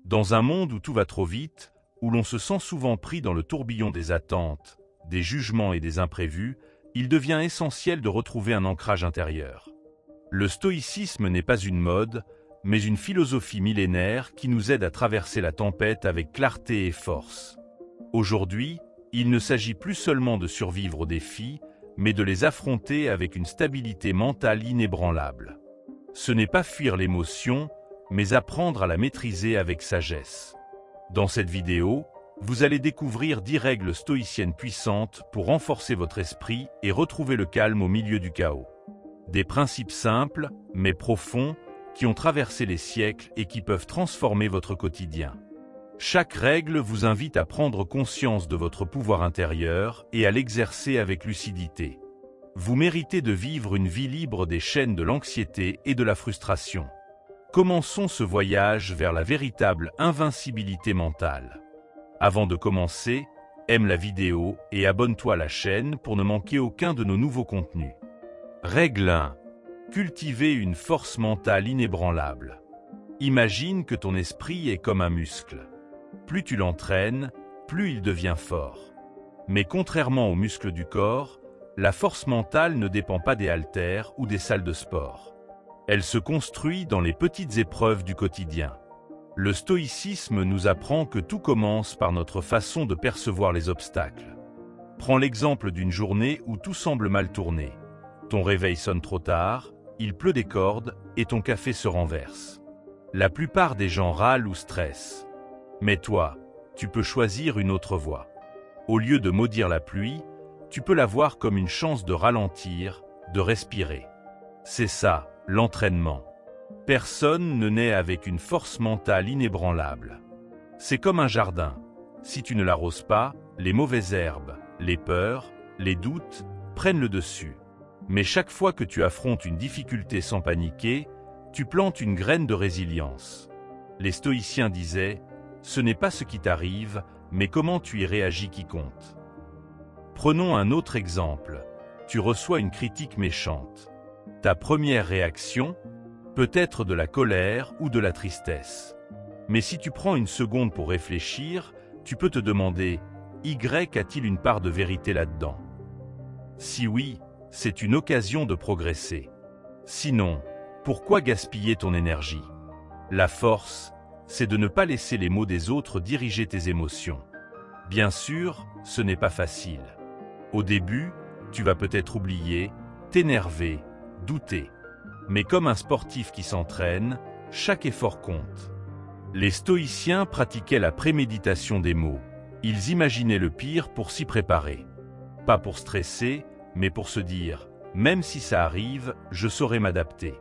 Dans un monde où tout va trop vite, où l'on se sent souvent pris dans le tourbillon des attentes, des jugements et des imprévus, il devient essentiel de retrouver un ancrage intérieur. Le stoïcisme n'est pas une mode, mais une philosophie millénaire qui nous aide à traverser la tempête avec clarté et force. Aujourd'hui, il ne s'agit plus seulement de survivre aux défis, mais de les affronter avec une stabilité mentale inébranlable. Ce n'est pas fuir l'émotion, mais apprendre à la maîtriser avec sagesse. Dans cette vidéo, vous allez découvrir 10 règles stoïciennes puissantes pour renforcer votre esprit et retrouver le calme au milieu du chaos. Des principes simples, mais profonds, qui ont traversé les siècles et qui peuvent transformer votre quotidien. Chaque règle vous invite à prendre conscience de votre pouvoir intérieur et à l'exercer avec lucidité. Vous méritez de vivre une vie libre des chaînes de l'anxiété et de la frustration. Commençons ce voyage vers la véritable invincibilité mentale. Avant de commencer, aime la vidéo et abonne-toi à la chaîne pour ne manquer aucun de nos nouveaux contenus. Règle 1. Cultiver une force mentale inébranlable. Imagine que ton esprit est comme un muscle. Plus tu l'entraînes, plus il devient fort. Mais contrairement aux muscles du corps, la force mentale ne dépend pas des haltères ou des salles de sport. Elle se construit dans les petites épreuves du quotidien. Le stoïcisme nous apprend que tout commence par notre façon de percevoir les obstacles. Prends l'exemple d'une journée où tout semble mal tourner. Ton réveil sonne trop tard, il pleut des cordes et ton café se renverse. La plupart des gens râlent ou stressent. Mais toi, tu peux choisir une autre voie. Au lieu de maudire la pluie, tu peux la voir comme une chance de ralentir, de respirer. C'est ça, l'entraînement. Personne ne naît avec une force mentale inébranlable. C'est comme un jardin. Si tu ne l'arroses pas, les mauvaises herbes, les peurs, les doutes prennent le dessus. Mais chaque fois que tu affrontes une difficulté sans paniquer, tu plantes une graine de résilience. Les stoïciens disaient « Ce n'est pas ce qui t'arrive, mais comment tu y réagis qui compte ». Prenons un autre exemple. Tu reçois une critique méchante. Ta première réaction peut être de la colère ou de la tristesse. Mais si tu prends une seconde pour réfléchir, tu peux te demander « Y a-t-il une part de vérité là-dedans ?» Si oui, c'est une occasion de progresser. Sinon, pourquoi gaspiller ton énergie? La force, c'est de ne pas laisser les mots des autres diriger tes émotions. Bien sûr, ce n'est pas facile. Au début, tu vas peut-être oublier, t'énerver, douter. Mais comme un sportif qui s'entraîne, chaque effort compte. Les stoïciens pratiquaient la préméditation des mots. Ils imaginaient le pire pour s'y préparer. Pas pour stresser, mais pour se dire « Même si ça arrive, je saurai m'adapter ».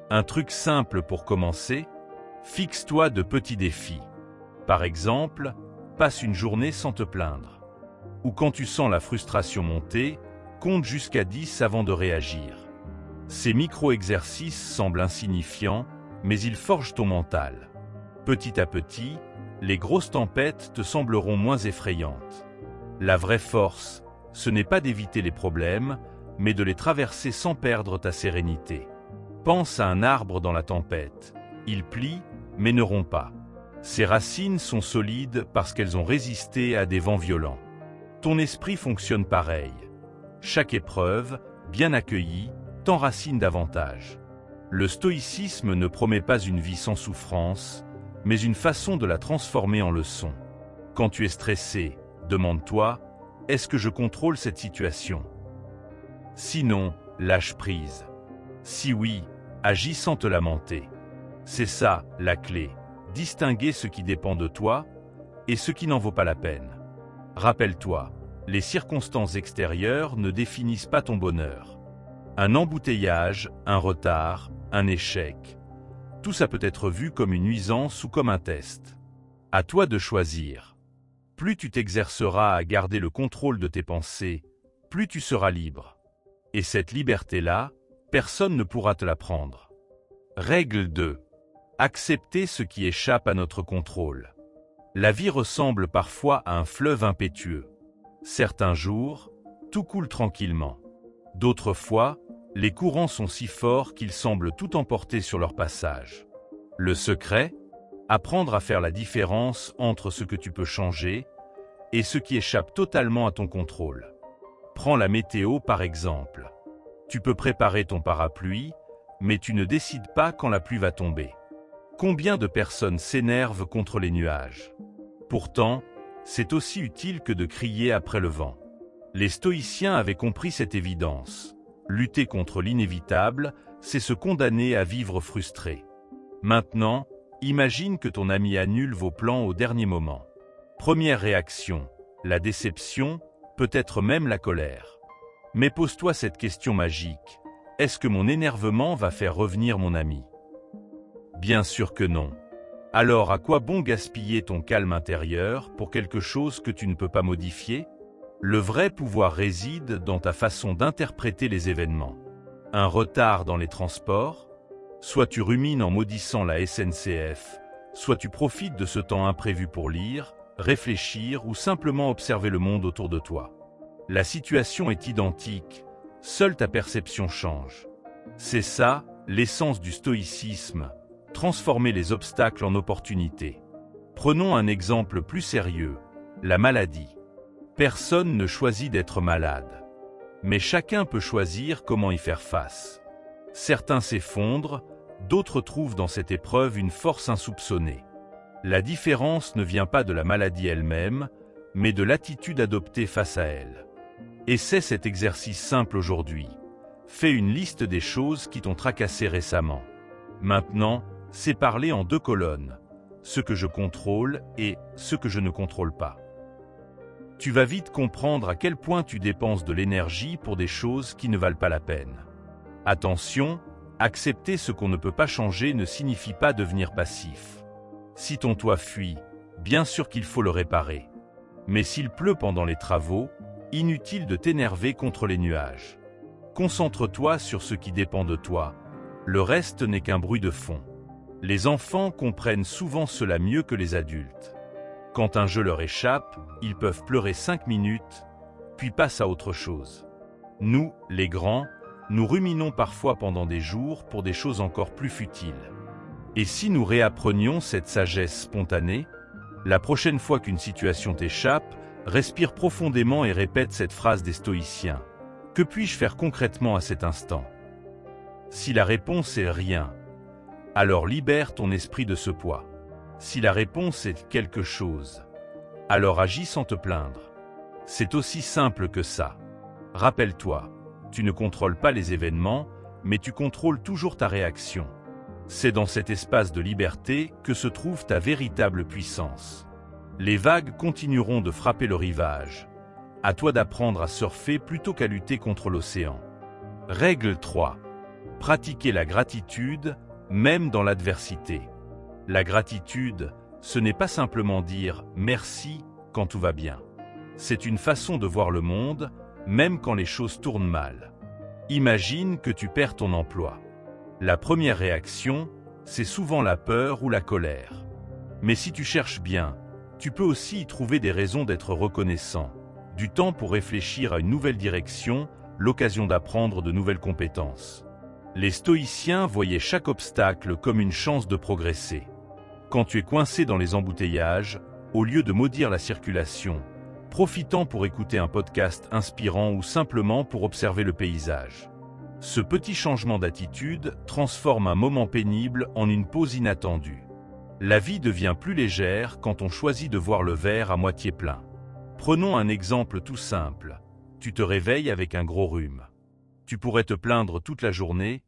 Un truc simple pour commencer, fixe-toi de petits défis. Par exemple, passe une journée sans te plaindre. Ou quand tu sens la frustration monter, compte jusqu'à 10 avant de réagir. Ces micro-exercices semblent insignifiants, mais ils forgent ton mental. Petit à petit, les grosses tempêtes te sembleront moins effrayantes. La vraie force, ce n'est pas d'éviter les problèmes, mais de les traverser sans perdre ta sérénité. Pense à un arbre dans la tempête. Il plie, mais ne rompt pas. Ses racines sont solides parce qu'elles ont résisté à des vents violents. Ton esprit fonctionne pareil. Chaque épreuve, bien accueillie, t'enracine davantage. Le stoïcisme ne promet pas une vie sans souffrance, mais une façon de la transformer en leçon. Quand tu es stressé, demande-toi, est-ce que je contrôle cette situation? Sinon, lâche prise. Si oui, agis sans te lamenter. C'est ça, la clé. Distinguer ce qui dépend de toi et ce qui n'en vaut pas la peine. Rappelle-toi, les circonstances extérieures ne définissent pas ton bonheur. Un embouteillage, un retard, un échec. Tout ça peut être vu comme une nuisance ou comme un test. À toi de choisir. Plus tu t'exerceras à garder le contrôle de tes pensées, plus tu seras libre. Et cette liberté-là, personne ne pourra te la prendre. Règle 2. Accepter ce qui échappe à notre contrôle. La vie ressemble parfois à un fleuve impétueux. Certains jours, tout coule tranquillement. D'autres fois, les courants sont si forts qu'ils semblent tout emporter sur leur passage. Le secret? Apprendre à faire la différence entre ce que tu peux changer et ce qui échappe totalement à ton contrôle. Prends la météo par exemple. Tu peux préparer ton parapluie, mais tu ne décides pas quand la pluie va tomber. Combien de personnes s'énervent contre les nuages? Pourtant, c'est aussi utile que de crier après le vent. Les stoïciens avaient compris cette évidence. Lutter contre l'inévitable, c'est se condamner à vivre frustré. Maintenant, imagine que ton ami annule vos plans au dernier moment. Première réaction, la déception, peut-être même la colère. Mais pose-toi cette question magique. Est-ce que mon énervement va faire revenir mon ami? Bien sûr que non. Alors à quoi bon gaspiller ton calme intérieur pour quelque chose que tu ne peux pas modifier? Le vrai pouvoir réside dans ta façon d'interpréter les événements. Un retard dans les transports? Soit tu rumines en maudissant la SNCF, soit tu profites de ce temps imprévu pour lire, réfléchir ou simplement observer le monde autour de toi. La situation est identique, seule ta perception change. C'est ça, l'essence du stoïcisme, transformer les obstacles en opportunités. Prenons un exemple plus sérieux, la maladie. Personne ne choisit d'être malade. Mais chacun peut choisir comment y faire face. Certains s'effondrent, d'autres trouvent dans cette épreuve une force insoupçonnée. La différence ne vient pas de la maladie elle-même, mais de l'attitude adoptée face à elle. Essaie cet exercice simple aujourd'hui. Fais une liste des choses qui t'ont tracassé récemment. Maintenant, sépare-les en 2 colonnes. Ce que je contrôle et ce que je ne contrôle pas. Tu vas vite comprendre à quel point tu dépenses de l'énergie pour des choses qui ne valent pas la peine. Attention, accepter ce qu'on ne peut pas changer ne signifie pas devenir passif. Si ton toit fuit, bien sûr qu'il faut le réparer. Mais s'il pleut pendant les travaux, inutile de t'énerver contre les nuages. Concentre-toi sur ce qui dépend de toi. Le reste n'est qu'un bruit de fond. Les enfants comprennent souvent cela mieux que les adultes. Quand un jeu leur échappe, ils peuvent pleurer 5 minutes, puis passent à autre chose. Nous, les grands, nous ruminons parfois pendant des jours pour des choses encore plus futiles. Et si nous réapprenions cette sagesse spontanée? La prochaine fois qu'une situation t'échappe, respire profondément et répète cette phrase des stoïciens. Que puis-je faire concrètement à cet instant? Si la réponse est rien, alors libère ton esprit de ce poids. Si la réponse est quelque chose, alors agis sans te plaindre. C'est aussi simple que ça. Rappelle-toi, tu ne contrôles pas les événements, mais tu contrôles toujours ta réaction. C'est dans cet espace de liberté que se trouve ta véritable puissance. Les vagues continueront de frapper le rivage. À toi d'apprendre à surfer plutôt qu'à lutter contre l'océan. Règle 3. Pratiquer la gratitude, même dans l'adversité. La gratitude, ce n'est pas simplement dire « merci » quand tout va bien. C'est une façon de voir le monde, même quand les choses tournent mal. Imagine que tu perds ton emploi. La première réaction, c'est souvent la peur ou la colère. Mais si tu cherches bien, tu peux aussi y trouver des raisons d'être reconnaissant, du temps pour réfléchir à une nouvelle direction, l'occasion d'apprendre de nouvelles compétences. Les stoïciens voyaient chaque obstacle comme une chance de progresser. Quand tu es coincé dans les embouteillages, au lieu de maudire la circulation, profitant pour écouter un podcast inspirant ou simplement pour observer le paysage. Ce petit changement d'attitude transforme un moment pénible en une pause inattendue. La vie devient plus légère quand on choisit de voir le verre à moitié plein. Prenons un exemple tout simple. Tu te réveilles avec un gros rhume. Tu pourrais te plaindre toute la journée,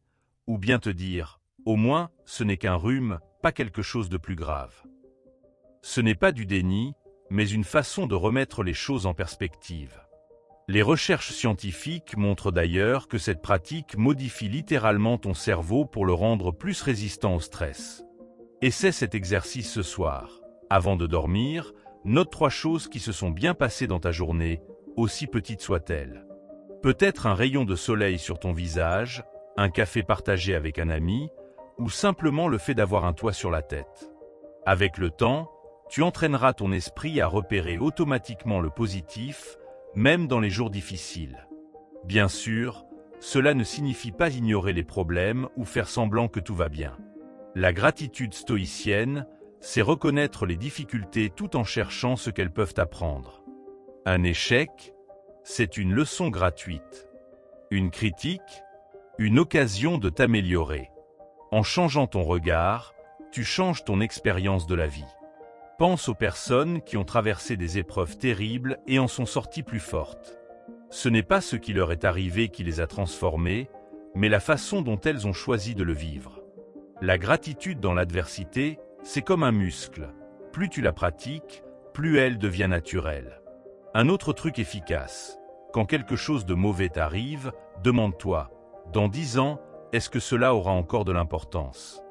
ou bien te dire « au moins, ce n'est qu'un rhume, pas quelque chose de plus grave ». Ce n'est pas du déni, mais une façon de remettre les choses en perspective. Les recherches scientifiques montrent d'ailleurs que cette pratique modifie littéralement ton cerveau pour le rendre plus résistant au stress. Essaie cet exercice ce soir. Avant de dormir, note 3 choses qui se sont bien passées dans ta journée, aussi petites soient-elles. Peut-être un rayon de soleil sur ton visage, un café partagé avec un ami, ou simplement le fait d'avoir un toit sur la tête. Avec le temps, tu entraîneras ton esprit à repérer automatiquement le positif, même dans les jours difficiles. Bien sûr, cela ne signifie pas ignorer les problèmes ou faire semblant que tout va bien. La gratitude stoïcienne, c'est reconnaître les difficultés tout en cherchant ce qu'elles peuvent apprendre. Un échec, c'est une leçon gratuite. Une critique, une occasion de t'améliorer. En changeant ton regard, tu changes ton expérience de la vie. Pense aux personnes qui ont traversé des épreuves terribles et en sont sorties plus fortes. Ce n'est pas ce qui leur est arrivé qui les a transformées, mais la façon dont elles ont choisi de le vivre. La gratitude dans l'adversité, c'est comme un muscle. Plus tu la pratiques, plus elle devient naturelle. Un autre truc efficace. Quand quelque chose de mauvais t'arrive, demande-toi, dans 10 ans, est-ce que cela aura encore de l'importance?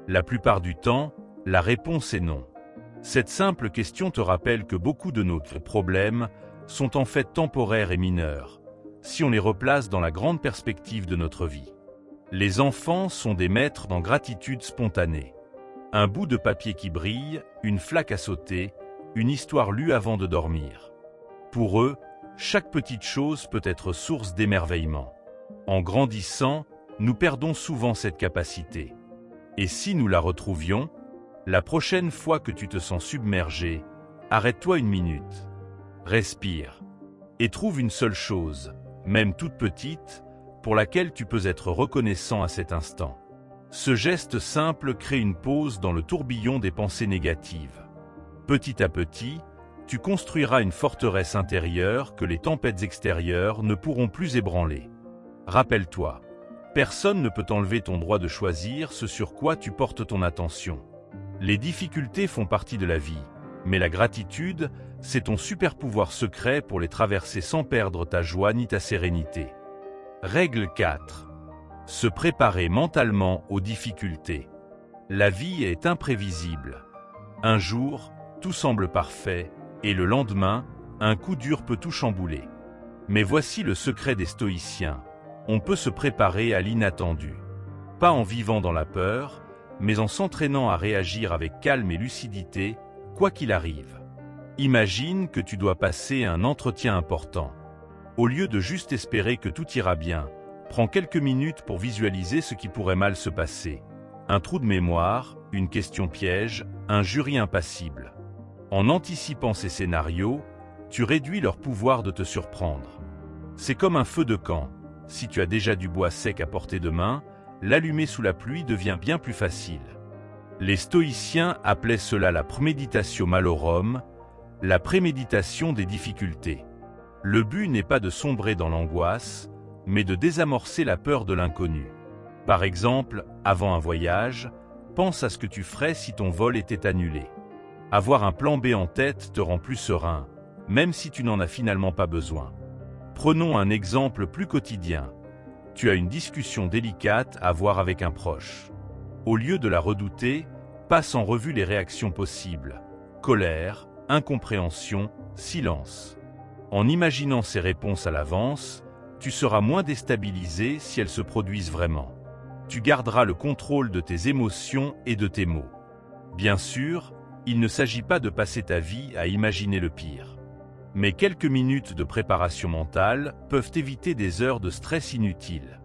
La plupart du temps, la réponse est non. Cette simple question te rappelle que beaucoup de nos problèmes sont en fait temporaires et mineurs, si on les replace dans la grande perspective de notre vie. Les enfants sont des maîtres dans gratitude spontanée. Un bout de papier qui brille, une flaque à sauter, une histoire lue avant de dormir. Pour eux, chaque petite chose peut être source d'émerveillement. En grandissant, nous perdons souvent cette capacité. Et si nous la retrouvions, la prochaine fois que tu te sens submergé, arrête-toi une minute. Respire. Et trouve une seule chose, même toute petite, pour laquelle tu peux être reconnaissant à cet instant. Ce geste simple crée une pause dans le tourbillon des pensées négatives. Petit à petit, tu construiras une forteresse intérieure que les tempêtes extérieures ne pourront plus ébranler. Rappelle-toi, personne ne peut enlever ton droit de choisir ce sur quoi tu portes ton attention. Les difficultés font partie de la vie, mais la gratitude, c'est ton super pouvoir secret pour les traverser sans perdre ta joie ni ta sérénité. Règle 4. Se préparer mentalement aux difficultés. La vie est imprévisible. Un jour, tout semble parfait, et le lendemain, un coup dur peut tout chambouler. Mais voici le secret des stoïciens. On peut se préparer à l'inattendu. Pas en vivant dans la peur, mais en s'entraînant à réagir avec calme et lucidité, quoi qu'il arrive. Imagine que tu dois passer un entretien important. Au lieu de juste espérer que tout ira bien, prends quelques minutes pour visualiser ce qui pourrait mal se passer. Un trou de mémoire, une question piège, un jury impassible. En anticipant ces scénarios, tu réduis leur pouvoir de te surprendre. C'est comme un feu de camp. Si tu as déjà du bois sec à portée de main, l'allumer sous la pluie devient bien plus facile. Les stoïciens appelaient cela la préméditatio malorum, la préméditation des difficultés. Le but n'est pas de sombrer dans l'angoisse, mais de désamorcer la peur de l'inconnu. Par exemple, avant un voyage, pense à ce que tu ferais si ton vol était annulé. Avoir un plan B en tête te rend plus serein, même si tu n'en as finalement pas besoin. Prenons un exemple plus quotidien. Tu as une discussion délicate à avoir avec un proche. Au lieu de la redouter, passe en revue les réactions possibles. Colère, incompréhension, silence. En imaginant ces réponses à l'avance, tu seras moins déstabilisé si elles se produisent vraiment. Tu garderas le contrôle de tes émotions et de tes mots. Bien sûr, il ne s'agit pas de passer ta vie à imaginer le pire. Mais quelques minutes de préparation mentale peuvent éviter des heures de stress inutiles.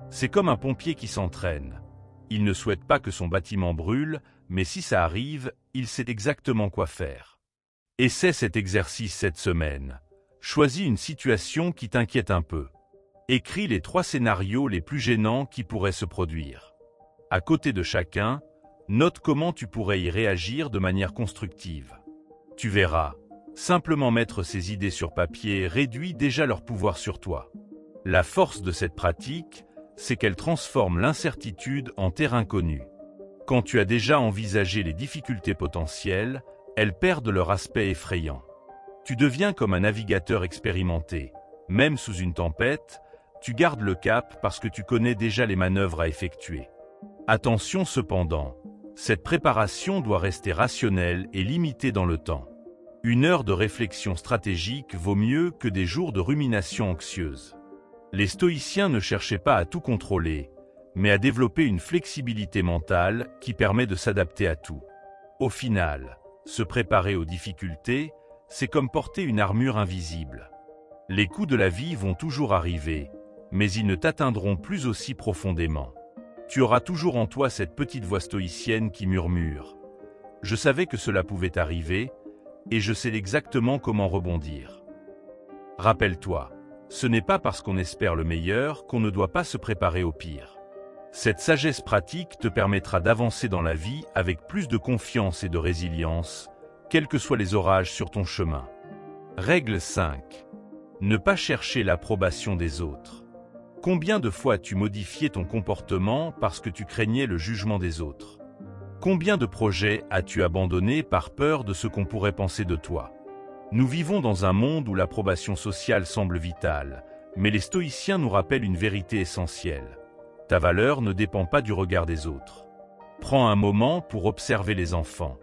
C'est comme un pompier qui s'entraîne. Il ne souhaite pas que son bâtiment brûle, mais si ça arrive, il sait exactement quoi faire. Essaie cet exercice cette semaine. Choisis une situation qui t'inquiète un peu. Écris les 3 scénarios les plus gênants qui pourraient se produire. À côté de chacun, note comment tu pourrais y réagir de manière constructive. Tu verras, simplement mettre ces idées sur papier réduit déjà leur pouvoir sur toi. La force de cette pratique, c'est qu'elle transforme l'incertitude en terrain connu. Quand tu as déjà envisagé les difficultés potentielles, elles perdent leur aspect effrayant. Tu deviens comme un navigateur expérimenté. Même sous une tempête, tu gardes le cap parce que tu connais déjà les manœuvres à effectuer. Attention cependant, cette préparation doit rester rationnelle et limitée dans le temps. 1 heure de réflexion stratégique vaut mieux que des jours de rumination anxieuse. Les stoïciens ne cherchaient pas à tout contrôler, mais à développer une flexibilité mentale qui permet de s'adapter à tout. Au final, se préparer aux difficultés, c'est comme porter une armure invisible. Les coups de la vie vont toujours arriver, mais ils ne t'atteindront plus aussi profondément. Tu auras toujours en toi cette petite voix stoïcienne qui murmure : Je savais que cela pouvait arriver, et je sais exactement comment rebondir. Rappelle-toi, ce n'est pas parce qu'on espère le meilleur qu'on ne doit pas se préparer au pire. Cette sagesse pratique te permettra d'avancer dans la vie avec plus de confiance et de résilience, quels que soient les orages sur ton chemin. Règle 5. Ne pas chercher l'approbation des autres. Combien de fois as-tu modifié ton comportement parce que tu craignais le jugement des autres? Combien de projets as-tu abandonnés par peur de ce qu'on pourrait penser de toi? Nous vivons dans un monde où l'approbation sociale semble vitale, mais les stoïciens nous rappellent une vérité essentielle. Ta valeur ne dépend pas du regard des autres. Prends un moment pour observer les enfants.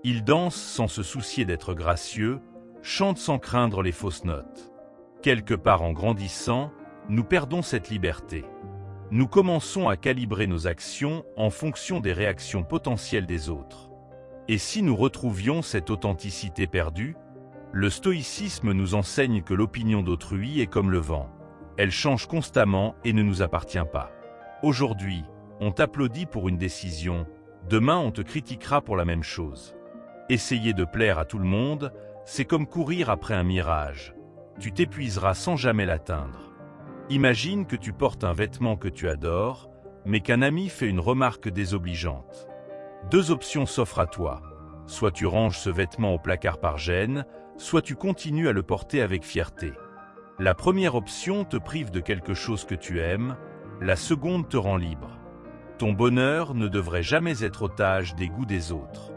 Ils dansent sans se soucier d'être gracieux, chantent sans craindre les fausses notes. Quelque part en grandissant, nous perdons cette liberté. Nous commençons à calibrer nos actions en fonction des réactions potentielles des autres. Et si nous retrouvions cette authenticité perdue? Le stoïcisme nous enseigne que l'opinion d'autrui est comme le vent. Elle change constamment et ne nous appartient pas. Aujourd'hui, on t'applaudit pour une décision, demain on te critiquera pour la même chose. Essayer de plaire à tout le monde, c'est comme courir après un mirage. Tu t'épuiseras sans jamais l'atteindre. Imagine que tu portes un vêtement que tu adores, mais qu'un ami fait une remarque désobligeante. Deux options s'offrent à toi. Soit tu ranges ce vêtement au placard par gêne, soit tu continues à le porter avec fierté. La première option te prive de quelque chose que tu aimes, la seconde te rend libre. Ton bonheur ne devrait jamais être otage des goûts des autres.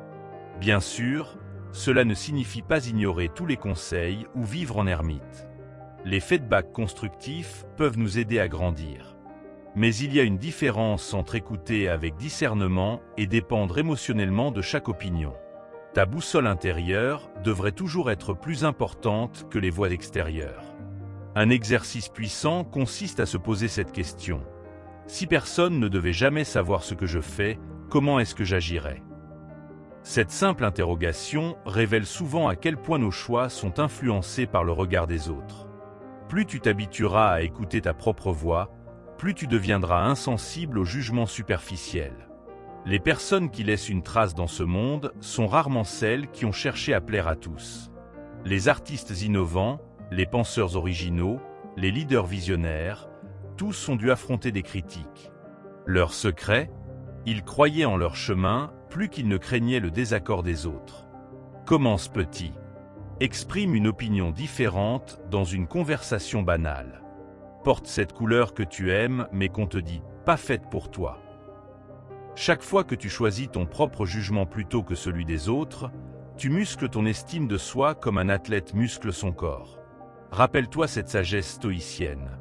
Bien sûr, cela ne signifie pas ignorer tous les conseils ou vivre en ermite. Les feedbacks constructifs peuvent nous aider à grandir. Mais il y a une différence entre écouter avec discernement et dépendre émotionnellement de chaque opinion. Ta boussole intérieure devrait toujours être plus importante que les voix extérieures. Un exercice puissant consiste à se poser cette question. Si personne ne devait jamais savoir ce que je fais, comment est-ce que j'agirais? Cette simple interrogation révèle souvent à quel point nos choix sont influencés par le regard des autres. Plus tu t'habitueras à écouter ta propre voix, plus tu deviendras insensible aux jugements superficiels. Les personnes qui laissent une trace dans ce monde sont rarement celles qui ont cherché à plaire à tous. Les artistes innovants, les penseurs originaux, les leaders visionnaires, tous ont dû affronter des critiques. Leur secret? Ils croyaient en leur chemin plus qu'ils ne craignaient le désaccord des autres. Commence petit. Exprime une opinion différente dans une conversation banale. Porte cette couleur que tu aimes mais qu'on te dit pas faite pour toi. Chaque fois que tu choisis ton propre jugement plutôt que celui des autres, tu muscles ton estime de soi comme un athlète muscle son corps. Rappelle-toi cette sagesse stoïcienne.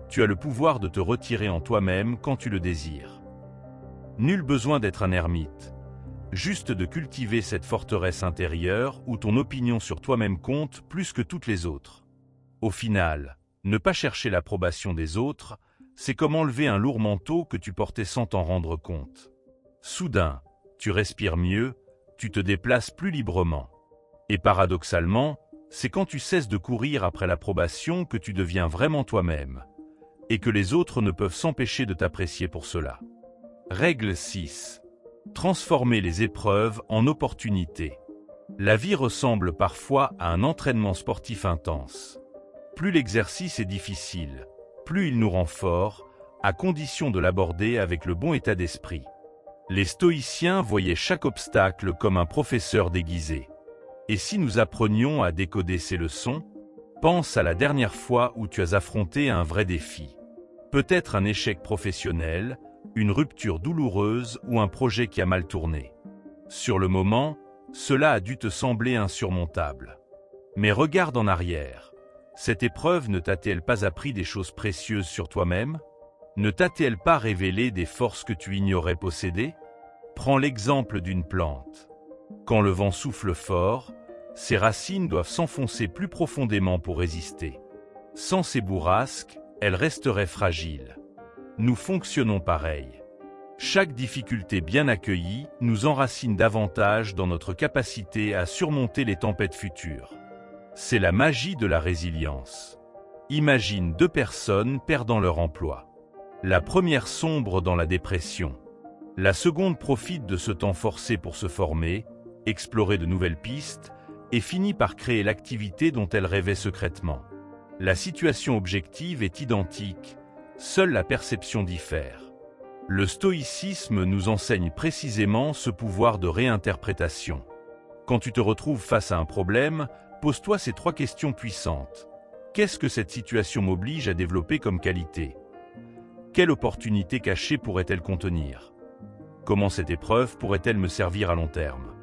Tu as le pouvoir de te retirer en toi-même quand tu le désires. Nul besoin d'être un ermite. Juste de cultiver cette forteresse intérieure où ton opinion sur toi-même compte plus que toutes les autres. Au final, ne pas chercher l'approbation des autres, c'est comme enlever un lourd manteau que tu portais sans t'en rendre compte. Soudain, tu respires mieux, tu te déplaces plus librement. Et paradoxalement, c'est quand tu cesses de courir après l'approbation que tu deviens vraiment toi-même, et que les autres ne peuvent s'empêcher de t'apprécier pour cela. Règle 6. Transformer les épreuves en opportunités. La vie ressemble parfois à un entraînement sportif intense. Plus l'exercice est difficile, plus il nous rend forts, à condition de l'aborder avec le bon état d'esprit. Les stoïciens voyaient chaque obstacle comme un professeur déguisé. Et si nous apprenions à décoder ces leçons, pense à la dernière fois où tu as affronté un vrai défi. Peut-être un échec professionnel, une rupture douloureuse ou un projet qui a mal tourné. Sur le moment, cela a dû te sembler insurmontable. Mais regarde en arrière. Cette épreuve ne t'a-t-elle pas appris des choses précieuses sur toi-même? Ne t'a-t-elle pas révélé des forces que tu ignorais posséder? Prends l'exemple d'une plante. Quand le vent souffle fort, ses racines doivent s'enfoncer plus profondément pour résister. Sans ces bourrasques, elle resterait fragile. Nous fonctionnons pareil. Chaque difficulté bien accueillie nous enracine davantage dans notre capacité à surmonter les tempêtes futures. C'est la magie de la résilience. Imagine deux personnes perdant leur emploi. La première sombre dans la dépression. La seconde profite de ce temps forcé pour se former, explorer de nouvelles pistes et finit par créer l'activité dont elle rêvait secrètement. La situation objective est identique, seule la perception diffère. Le stoïcisme nous enseigne précisément ce pouvoir de réinterprétation. Quand tu te retrouves face à un problème, pose-toi ces 3 questions puissantes. Qu'est-ce que cette situation m'oblige à développer comme qualité? Quelle opportunité cachée pourrait-elle contenir? Comment cette épreuve pourrait-elle me servir à long terme?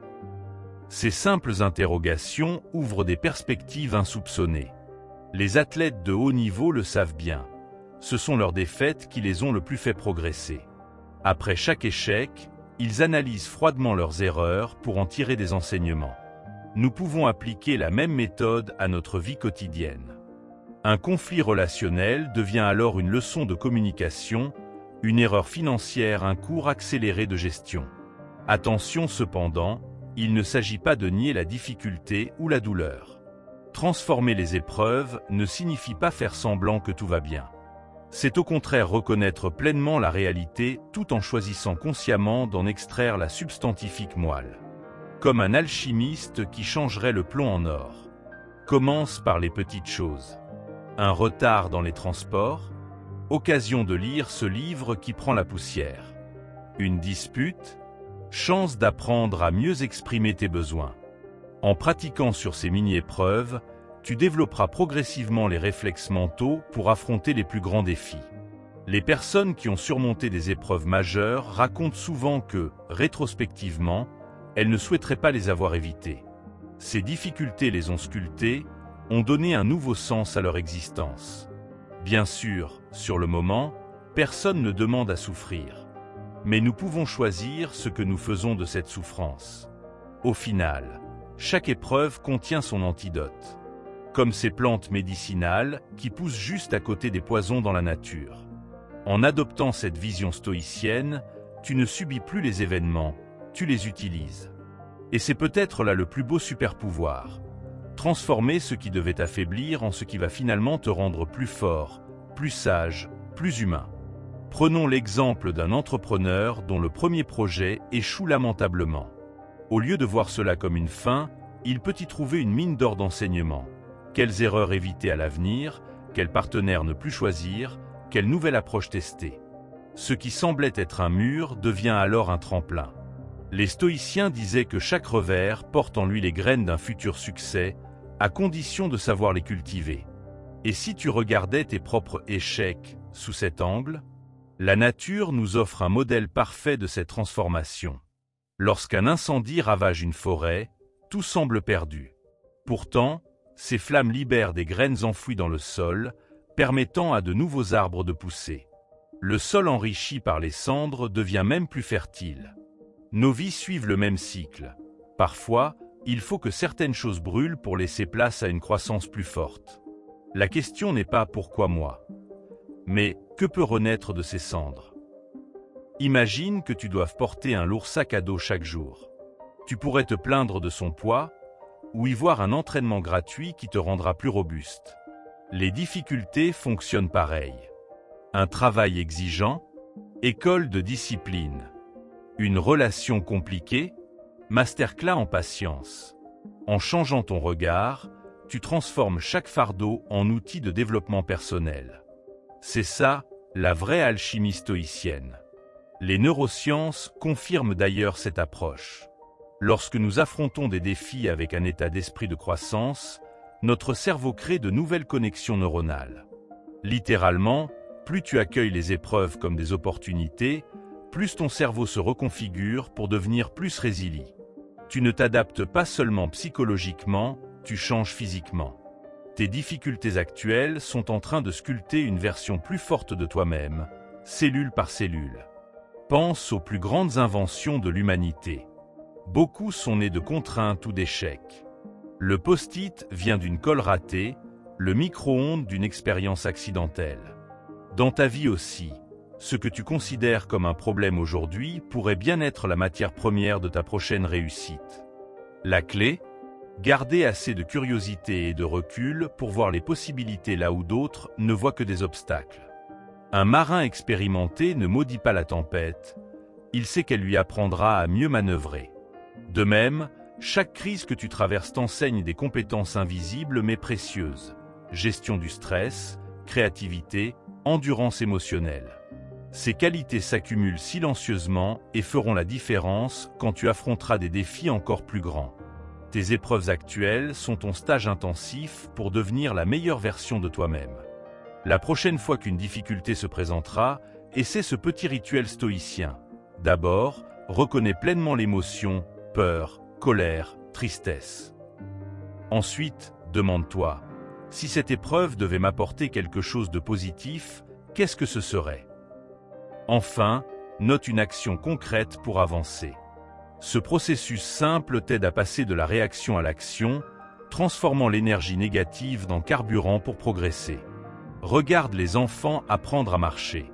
Ces simples interrogations ouvrent des perspectives insoupçonnées. Les athlètes de haut niveau le savent bien. Ce sont leurs défaites qui les ont le plus fait progresser. Après chaque échec, ils analysent froidement leurs erreurs pour en tirer des enseignements. Nous pouvons appliquer la même méthode à notre vie quotidienne. Un conflit relationnel devient alors une leçon de communication, une erreur financière un cours accéléré de gestion. Attention cependant, il ne s'agit pas de nier la difficulté ou la douleur. Transformer les épreuves ne signifie pas faire semblant que tout va bien. C'est au contraire reconnaître pleinement la réalité tout en choisissant consciemment d'en extraire la substantifique moelle. Comme un alchimiste qui changerait le plomb en or. Commence par les petites choses. Un retard dans les transports, occasion de lire ce livre qui prend la poussière. Une dispute, chance d'apprendre à mieux exprimer tes besoins. En pratiquant sur ces mini-épreuves, tu développeras progressivement les réflexes mentaux pour affronter les plus grands défis. Les personnes qui ont surmonté des épreuves majeures racontent souvent que, rétrospectivement, elles ne souhaiteraient pas les avoir évitées. Ces difficultés les ont sculptées, ont donné un nouveau sens à leur existence. Bien sûr, sur le moment, personne ne demande à souffrir. Mais nous pouvons choisir ce que nous faisons de cette souffrance. Au final, chaque épreuve contient son antidote. Comme ces plantes médicinales qui poussent juste à côté des poisons dans la nature. En adoptant cette vision stoïcienne, tu ne subis plus les événements, tu les utilises. Et c'est peut-être là le plus beau super-pouvoir. Transformer ce qui devait t'affaiblir en ce qui va finalement te rendre plus fort, plus sage, plus humain. Prenons l'exemple d'un entrepreneur dont le premier projet échoue lamentablement. Au lieu de voir cela comme une fin, il peut y trouver une mine d'or d'enseignement. Quelles erreurs éviter à l'avenir, quel partenaire ne plus choisir, quelle nouvelle approche tester. Ce qui semblait être un mur devient alors un tremplin. Les stoïciens disaient que chaque revers porte en lui les graines d'un futur succès, à condition de savoir les cultiver. Et si tu regardais tes propres échecs sous cet angle, la nature nous offre un modèle parfait de cette transformation. Lorsqu'un incendie ravage une forêt, tout semble perdu. Pourtant, ces flammes libèrent des graines enfouies dans le sol, permettant à de nouveaux arbres de pousser. Le sol enrichi par les cendres devient même plus fertile. Nos vies suivent le même cycle. Parfois, il faut que certaines choses brûlent pour laisser place à une croissance plus forte. La question n'est pas « pourquoi moi ?», mais « que peut renaître de ces cendres ?» Imagine que tu doives porter un lourd sac à dos chaque jour. Tu pourrais te plaindre de son poids, ou y voir un entraînement gratuit qui te rendra plus robuste. Les difficultés fonctionnent pareil. Un travail exigeant, école de discipline. Une relation compliquée, masterclass en patience. En changeant ton regard, tu transformes chaque fardeau en outil de développement personnel. C'est ça, la vraie alchimie stoïcienne. Les neurosciences confirment d'ailleurs cette approche. Lorsque nous affrontons des défis avec un état d'esprit de croissance, notre cerveau crée de nouvelles connexions neuronales. Littéralement, plus tu accueilles les épreuves comme des opportunités, plus ton cerveau se reconfigure pour devenir plus résilient. Tu ne t'adaptes pas seulement psychologiquement, tu changes physiquement. Tes difficultés actuelles sont en train de sculpter une version plus forte de toi-même, cellule par cellule. Pense aux plus grandes inventions de l'humanité. Beaucoup sont nés de contraintes ou d'échecs. Le post-it vient d'une colle ratée, le micro-ondes d'une expérience accidentelle. Dans ta vie aussi, ce que tu considères comme un problème aujourd'hui pourrait bien être la matière première de ta prochaine réussite. La clé ? Garder assez de curiosité et de recul pour voir les possibilités là où d'autres ne voient que des obstacles. Un marin expérimenté ne maudit pas la tempête, il sait qu'elle lui apprendra à mieux manœuvrer. De même, Chaque crise que tu traverses t'enseigne des compétences invisibles mais précieuses. Gestion du stress, créativité, endurance émotionnelle. Ces qualités s'accumulent silencieusement et feront la différence quand tu affronteras des défis encore plus grands. Tes épreuves actuelles sont ton stage intensif pour devenir la meilleure version de toi-même. La prochaine fois qu'une difficulté se présentera, essaie ce petit rituel stoïcien. D'abord, reconnais pleinement l'émotion, peur, colère, tristesse. Ensuite, demande-toi, si cette épreuve devait m'apporter quelque chose de positif, qu'est-ce que ce serait? Enfin, note une action concrète pour avancer. Ce processus simple t'aide à passer de la réaction à l'action, transformant l'énergie négative dans carburant pour progresser. Regarde les enfants apprendre à marcher.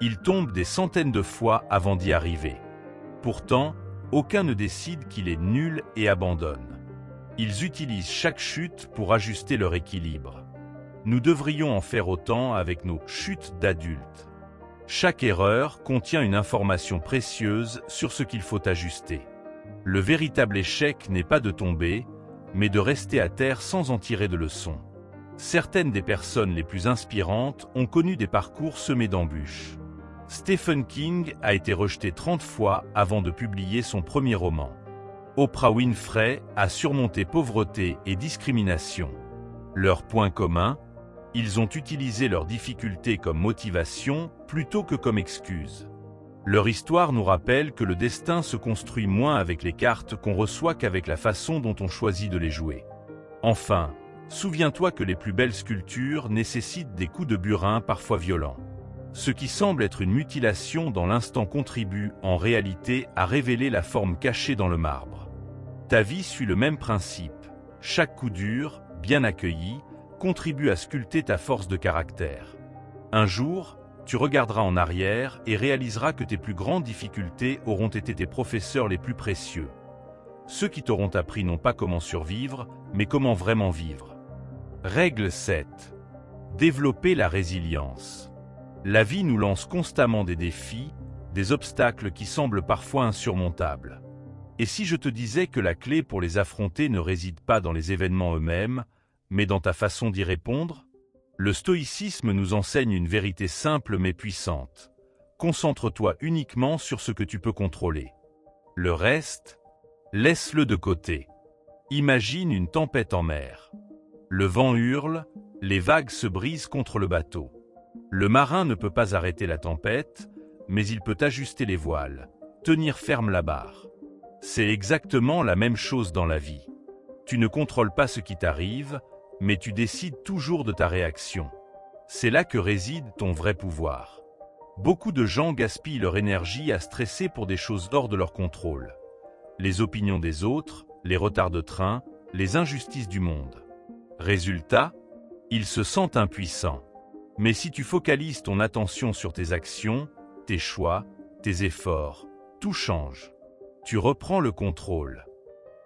Ils tombent des centaines de fois avant d'y arriver. Pourtant, aucun ne décide qu'il est nul et abandonne. Ils utilisent chaque chute pour ajuster leur équilibre. Nous devrions en faire autant avec nos chutes d'adultes. Chaque erreur contient une information précieuse sur ce qu'il faut ajuster. Le véritable échec n'est pas de tomber, mais de rester à terre sans en tirer de leçons. Certaines des personnes les plus inspirantes ont connu des parcours semés d'embûches. Stephen King a été rejeté 30 fois avant de publier son premier roman. Oprah Winfrey a surmonté pauvreté et discrimination. Leur point commun, ils ont utilisé leurs difficultés comme motivation plutôt que comme excuse. Leur histoire nous rappelle que le destin se construit moins avec les cartes qu'on reçoit qu'avec la façon dont on choisit de les jouer. Enfin, souviens-toi que les plus belles sculptures nécessitent des coups de burin parfois violents. Ce qui semble être une mutilation dans l'instant contribue en réalité à révéler la forme cachée dans le marbre. Ta vie suit le même principe. Chaque coup dur, bien accueilli, contribue à sculpter ta force de caractère. Un jour, tu regarderas en arrière et réaliseras que tes plus grandes difficultés auront été tes professeurs les plus précieux. Ceux qui t'auront appris non pas comment survivre, mais comment vraiment vivre. Règle 7. Développer la résilience. La vie nous lance constamment des défis, des obstacles qui semblent parfois insurmontables. Et si je te disais que la clé pour les affronter ne réside pas dans les événements eux-mêmes, mais dans ta façon d'y répondre? Le stoïcisme nous enseigne une vérité simple mais puissante. Concentre-toi uniquement sur ce que tu peux contrôler. Le reste, laisse-le de côté. Imagine une tempête en mer. Le vent hurle, les vagues se brisent contre le bateau. Le marin ne peut pas arrêter la tempête, mais il peut ajuster les voiles, tenir ferme la barre. C'est exactement la même chose dans la vie. Tu ne contrôles pas ce qui t'arrive, mais tu décides toujours de ta réaction. C'est là que réside ton vrai pouvoir. Beaucoup de gens gaspillent leur énergie à stresser pour des choses hors de leur contrôle. Les opinions des autres, les retards de train, les injustices du monde. Résultat, ils se sentent impuissants. Mais si tu focalises ton attention sur tes actions, tes choix, tes efforts, tout change. Tu reprends le contrôle.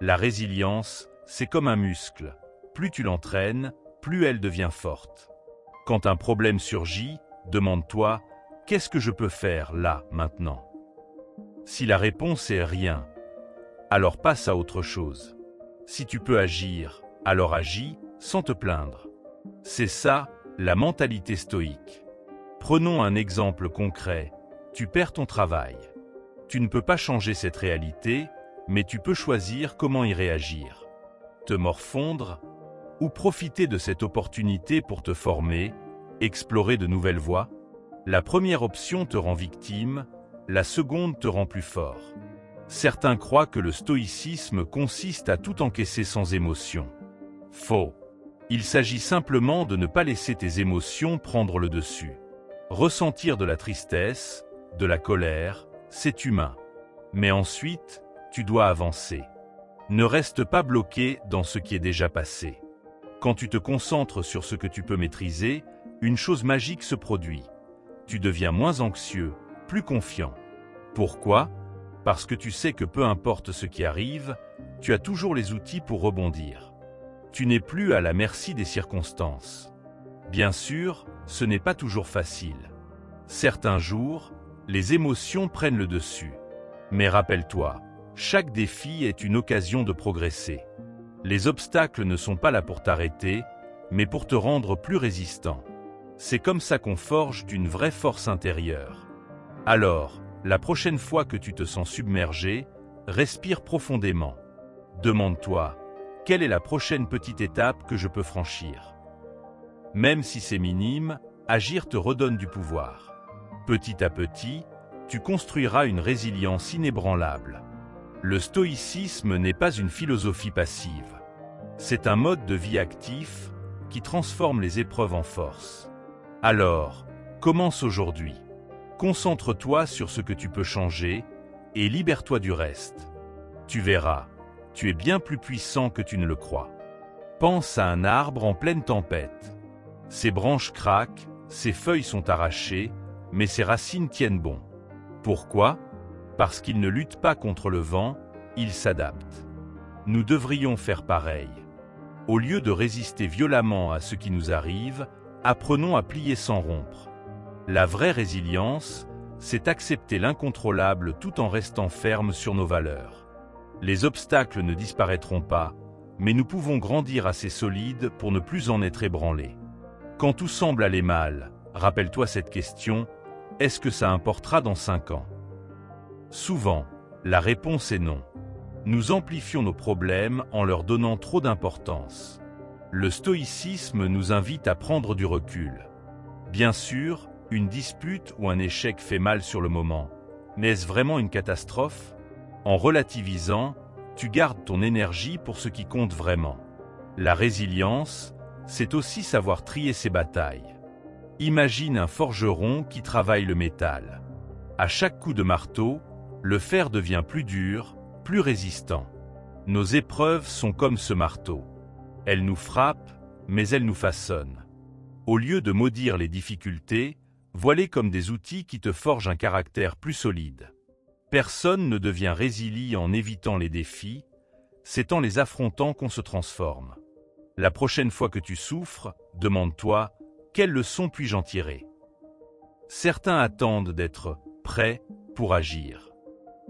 La résilience, c'est comme un muscle. Plus tu l'entraînes, plus elle devient forte. Quand un problème surgit, demande-toi, qu'est-ce que je peux faire là, maintenant? Si la réponse est rien, alors passe à autre chose. Si tu peux agir, alors agis sans te plaindre. C'est ça, la mentalité stoïque. Prenons un exemple concret. Tu perds ton travail. Tu ne peux pas changer cette réalité, mais tu peux choisir comment y réagir. Te morfondre ou profiter de cette opportunité pour te former, explorer de nouvelles voies? La première option te rend victime, la seconde te rend plus fort. Certains croient que le stoïcisme consiste à tout encaisser sans émotion. Faux. Il s'agit simplement de ne pas laisser tes émotions prendre le dessus. Ressentir de la tristesse, de la colère, c'est humain. Mais ensuite, tu dois avancer. Ne reste pas bloqué dans ce qui est déjà passé. Quand tu te concentres sur ce que tu peux maîtriser, une chose magique se produit. Tu deviens moins anxieux, plus confiant. Pourquoi? Parce que tu sais que peu importe ce qui arrive, tu as toujours les outils pour rebondir. Tu n'es plus à la merci des circonstances. Bien sûr, ce n'est pas toujours facile. Certains jours, les émotions prennent le dessus. Mais rappelle-toi, Chaque défi est une occasion de progresser. Les obstacles ne sont pas là pour t'arrêter, mais pour te rendre plus résistant. C'est comme ça qu'on forge une vraie force intérieure. Alors, la prochaine fois que tu te sens submergé, respire profondément. Demande-toi, quelle est la prochaine petite étape que je peux franchir? Même si c'est minime, agir te redonne du pouvoir. Petit à petit, tu construiras une résilience inébranlable. Le stoïcisme n'est pas une philosophie passive. C'est un mode de vie actif qui transforme les épreuves en force. Alors, commence aujourd'hui. Concentre-toi sur ce que tu peux changer et libère-toi du reste. Tu verras, tu es bien plus puissant que tu ne le crois. Pense à un arbre en pleine tempête. Ses branches craquent, ses feuilles sont arrachées, mais ses racines tiennent bon. Pourquoi? Parce qu'il ne lutte pas contre le vent, il s'adapte. Nous devrions faire pareil. Au lieu de résister violemment à ce qui nous arrive, apprenons à plier sans rompre. La vraie résilience, c'est accepter l'incontrôlable tout en restant ferme sur nos valeurs. Les obstacles ne disparaîtront pas, mais nous pouvons grandir assez solides pour ne plus en être ébranlés. Quand tout semble aller mal, rappelle-toi cette question, est-ce que ça importera dans 5 ans? Souvent, la réponse est non. Nous amplifions nos problèmes en leur donnant trop d'importance. Le stoïcisme nous invite à prendre du recul. Bien sûr, une dispute ou un échec fait mal sur le moment. Mais est-ce vraiment une catastrophe? En relativisant, tu gardes ton énergie pour ce qui compte vraiment. La résilience, c'est aussi savoir trier ses batailles. Imagine un forgeron qui travaille le métal. À chaque coup de marteau, le fer devient plus dur, plus résistant. Nos épreuves sont comme ce marteau. Elles nous frappent, mais elles nous façonnent. Au lieu de maudire les difficultés, vois-les comme des outils qui te forgent un caractère plus solide. Personne ne devient résilient en évitant les défis, c'est en les affrontant qu'on se transforme. La prochaine fois que tu souffres, demande-toi, quelle leçon puis-je en tirer? Certains attendent d'être prêts pour agir.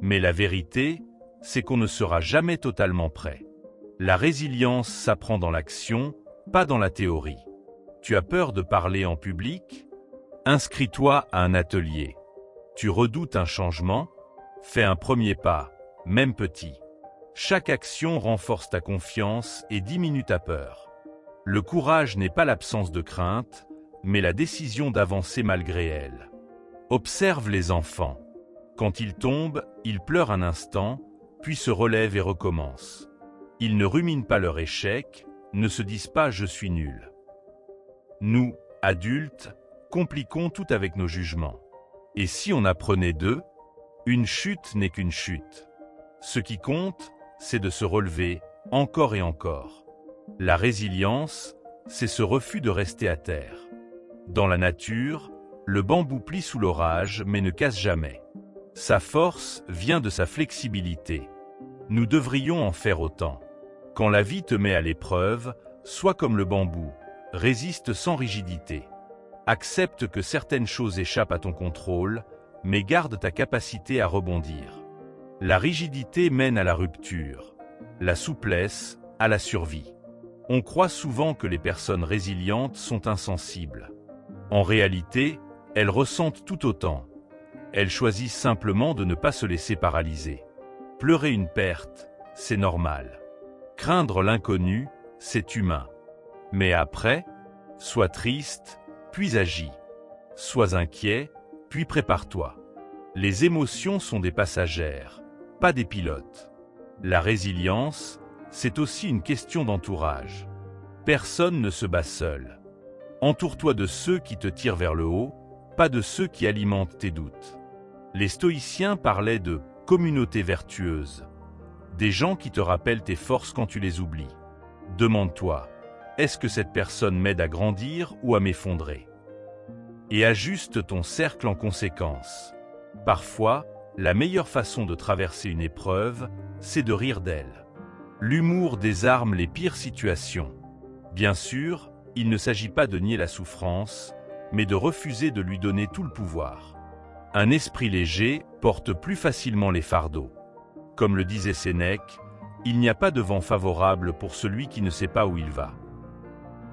Mais la vérité, c'est qu'on ne sera jamais totalement prêt. La résilience s'apprend dans l'action, pas dans la théorie. Tu as peur de parler en public? Inscris-toi à un atelier. Tu redoutes un changement? Fais un premier pas, même petit. Chaque action renforce ta confiance et diminue ta peur. Le courage n'est pas l'absence de crainte, mais la décision d'avancer malgré elle. Observe les enfants. Quand ils tombent, ils pleurent un instant, puis se relèvent et recommencent. Ils ne ruminent pas leur échec, ne se disent pas « je suis nul ». Nous, adultes, compliquons tout avec nos jugements. Et si on apprenait d'eux, une chute n'est qu'une chute. Ce qui compte, c'est de se relever, encore et encore. La résilience, c'est ce refus de rester à terre. Dans la nature, le bambou plie sous l'orage mais ne casse jamais. Sa force vient de sa flexibilité. Nous devrions en faire autant. Quand la vie te met à l'épreuve, sois comme le bambou, résiste sans rigidité. Accepte que certaines choses échappent à ton contrôle, mais garde ta capacité à rebondir. La rigidité mène à la rupture, la souplesse à la survie. On croit souvent que les personnes résilientes sont insensibles. En réalité, elles ressentent tout autant. Elles choisissent simplement de ne pas se laisser paralyser. Pleurer une perte, c'est normal. Craindre l'inconnu, c'est humain. Mais après, sois triste, puis agis. Sois inquiet, puis prépare-toi. Les émotions sont des passagères, pas des pilotes. La résilience, c'est aussi une question d'entourage. Personne ne se bat seul. Entoure-toi de ceux qui te tirent vers le haut, pas de ceux qui alimentent tes doutes. Les stoïciens parlaient de communauté vertueuse, des gens qui te rappellent tes forces quand tu les oublies. Demande-toi, est-ce que cette personne m'aide à grandir ou à m'effondrer? Et ajuste ton cercle en conséquence. Parfois, la meilleure façon de traverser une épreuve, c'est de rire d'elle. L'humour désarme les pires situations. Bien sûr, il ne s'agit pas de nier la souffrance, mais de refuser de lui donner tout le pouvoir. Un esprit léger porte plus facilement les fardeaux. Comme le disait Sénèque, il n'y a pas de vent favorable pour celui qui ne sait pas où il va.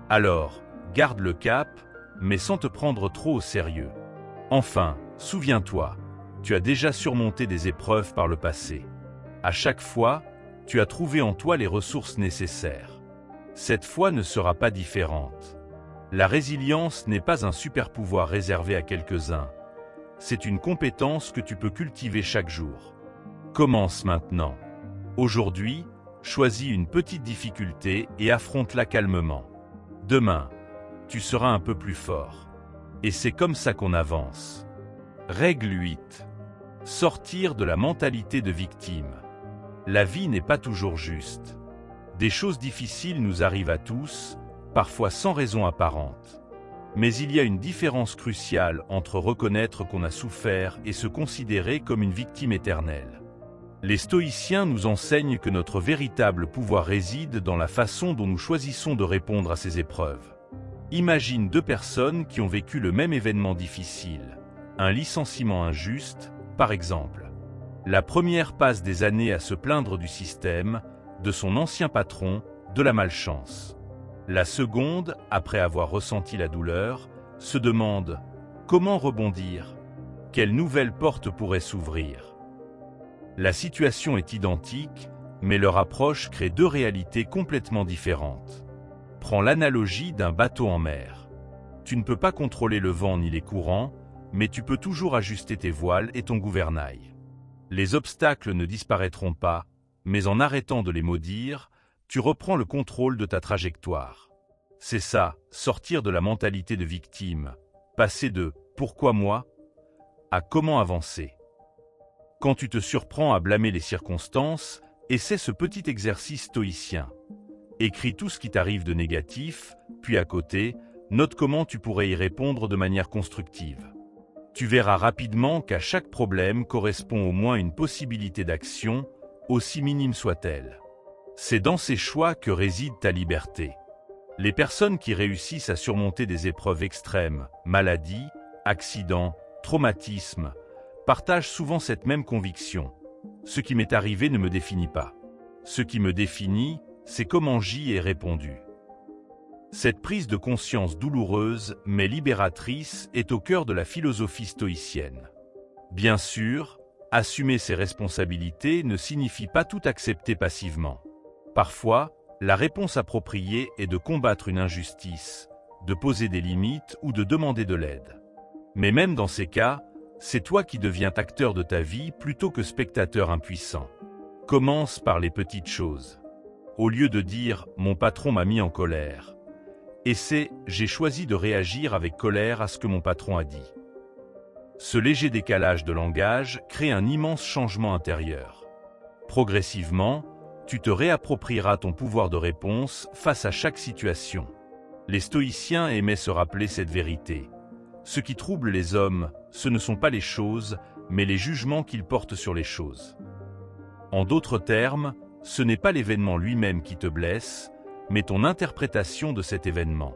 Alors, garde le cap, mais sans te prendre trop au sérieux. Enfin, souviens-toi, tu as déjà surmonté des épreuves par le passé. À chaque fois, tu as trouvé en toi les ressources nécessaires. Cette fois ne sera pas différente. La résilience n'est pas un super-pouvoir réservé à quelques-uns. C'est une compétence que tu peux cultiver chaque jour. Commence maintenant. Aujourd'hui, choisis une petite difficulté et affronte-la calmement. Demain, tu seras un peu plus fort. Et c'est comme ça qu'on avance. Règle 8. Sortir de la mentalité de victime. La vie n'est pas toujours juste. Des choses difficiles nous arrivent à tous, parfois sans raison apparente. Mais il y a une différence cruciale entre reconnaître qu'on a souffert et se considérer comme une victime éternelle. Les stoïciens nous enseignent que notre véritable pouvoir réside dans la façon dont nous choisissons de répondre à ces épreuves. Imagine deux personnes qui ont vécu le même événement difficile, un licenciement injuste, par exemple. La première passe des années à se plaindre du système, de son ancien patron, de la malchance. La seconde, après avoir ressenti la douleur, se demande « Comment rebondir ? Quelle nouvelle porte pourrait s'ouvrir ?» La situation est identique, mais leur approche crée deux réalités complètement différentes. Prends l'analogie d'un bateau en mer. Tu ne peux pas contrôler le vent ni les courants, mais tu peux toujours ajuster tes voiles et ton gouvernail. Les obstacles ne disparaîtront pas, mais en arrêtant de les maudire, tu reprends le contrôle de ta trajectoire. C'est ça, sortir de la mentalité de victime, passer de « pourquoi moi ?» à « comment avancer ?» Quand tu te surprends à blâmer les circonstances, essaie ce petit exercice stoïcien. Écris tout ce qui t'arrive de négatif, puis à côté, note comment tu pourrais y répondre de manière constructive. Tu verras rapidement qu'à chaque problème correspond au moins une possibilité d'action, aussi minime soit-elle. C'est dans ces choix que réside ta liberté. Les personnes qui réussissent à surmonter des épreuves extrêmes, maladies, accidents, traumatismes, partagent souvent cette même conviction. Ce qui m'est arrivé ne me définit pas. Ce qui me définit, c'est comment j'y ai répondu. Cette prise de conscience douloureuse, mais libératrice, est au cœur de la philosophie stoïcienne. Bien sûr, assumer ses responsabilités ne signifie pas tout accepter passivement. Parfois, la réponse appropriée est de combattre une injustice, de poser des limites ou de demander de l'aide. Mais même dans ces cas, c'est toi qui deviens acteur de ta vie plutôt que spectateur impuissant. Commence par les petites choses. Au lieu de dire « mon patron m'a mis en colère », essaie « j'ai choisi de réagir avec colère à ce que mon patron a dit ». Ce léger décalage de langage crée un immense changement intérieur. Progressivement, tu te réapproprieras ton pouvoir de réponse face à chaque situation. Les stoïciens aimaient se rappeler cette vérité. Ce qui trouble les hommes, ce ne sont pas les choses, mais les jugements qu'ils portent sur les choses. En d'autres termes, ce n'est pas l'événement lui-même qui te blesse, mais ton interprétation de cet événement.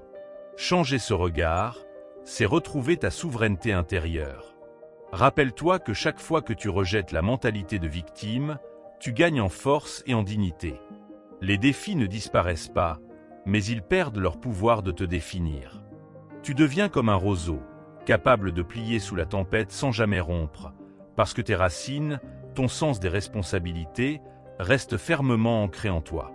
Changer ce regard, c'est retrouver ta souveraineté intérieure. Rappelle-toi que chaque fois que tu rejettes la mentalité de victime, tu gagnes en force et en dignité. Les défis ne disparaissent pas, mais ils perdent leur pouvoir de te définir. Tu deviens comme un roseau, capable de plier sous la tempête sans jamais rompre, parce que tes racines, ton sens des responsabilités, restent fermement ancrés en toi.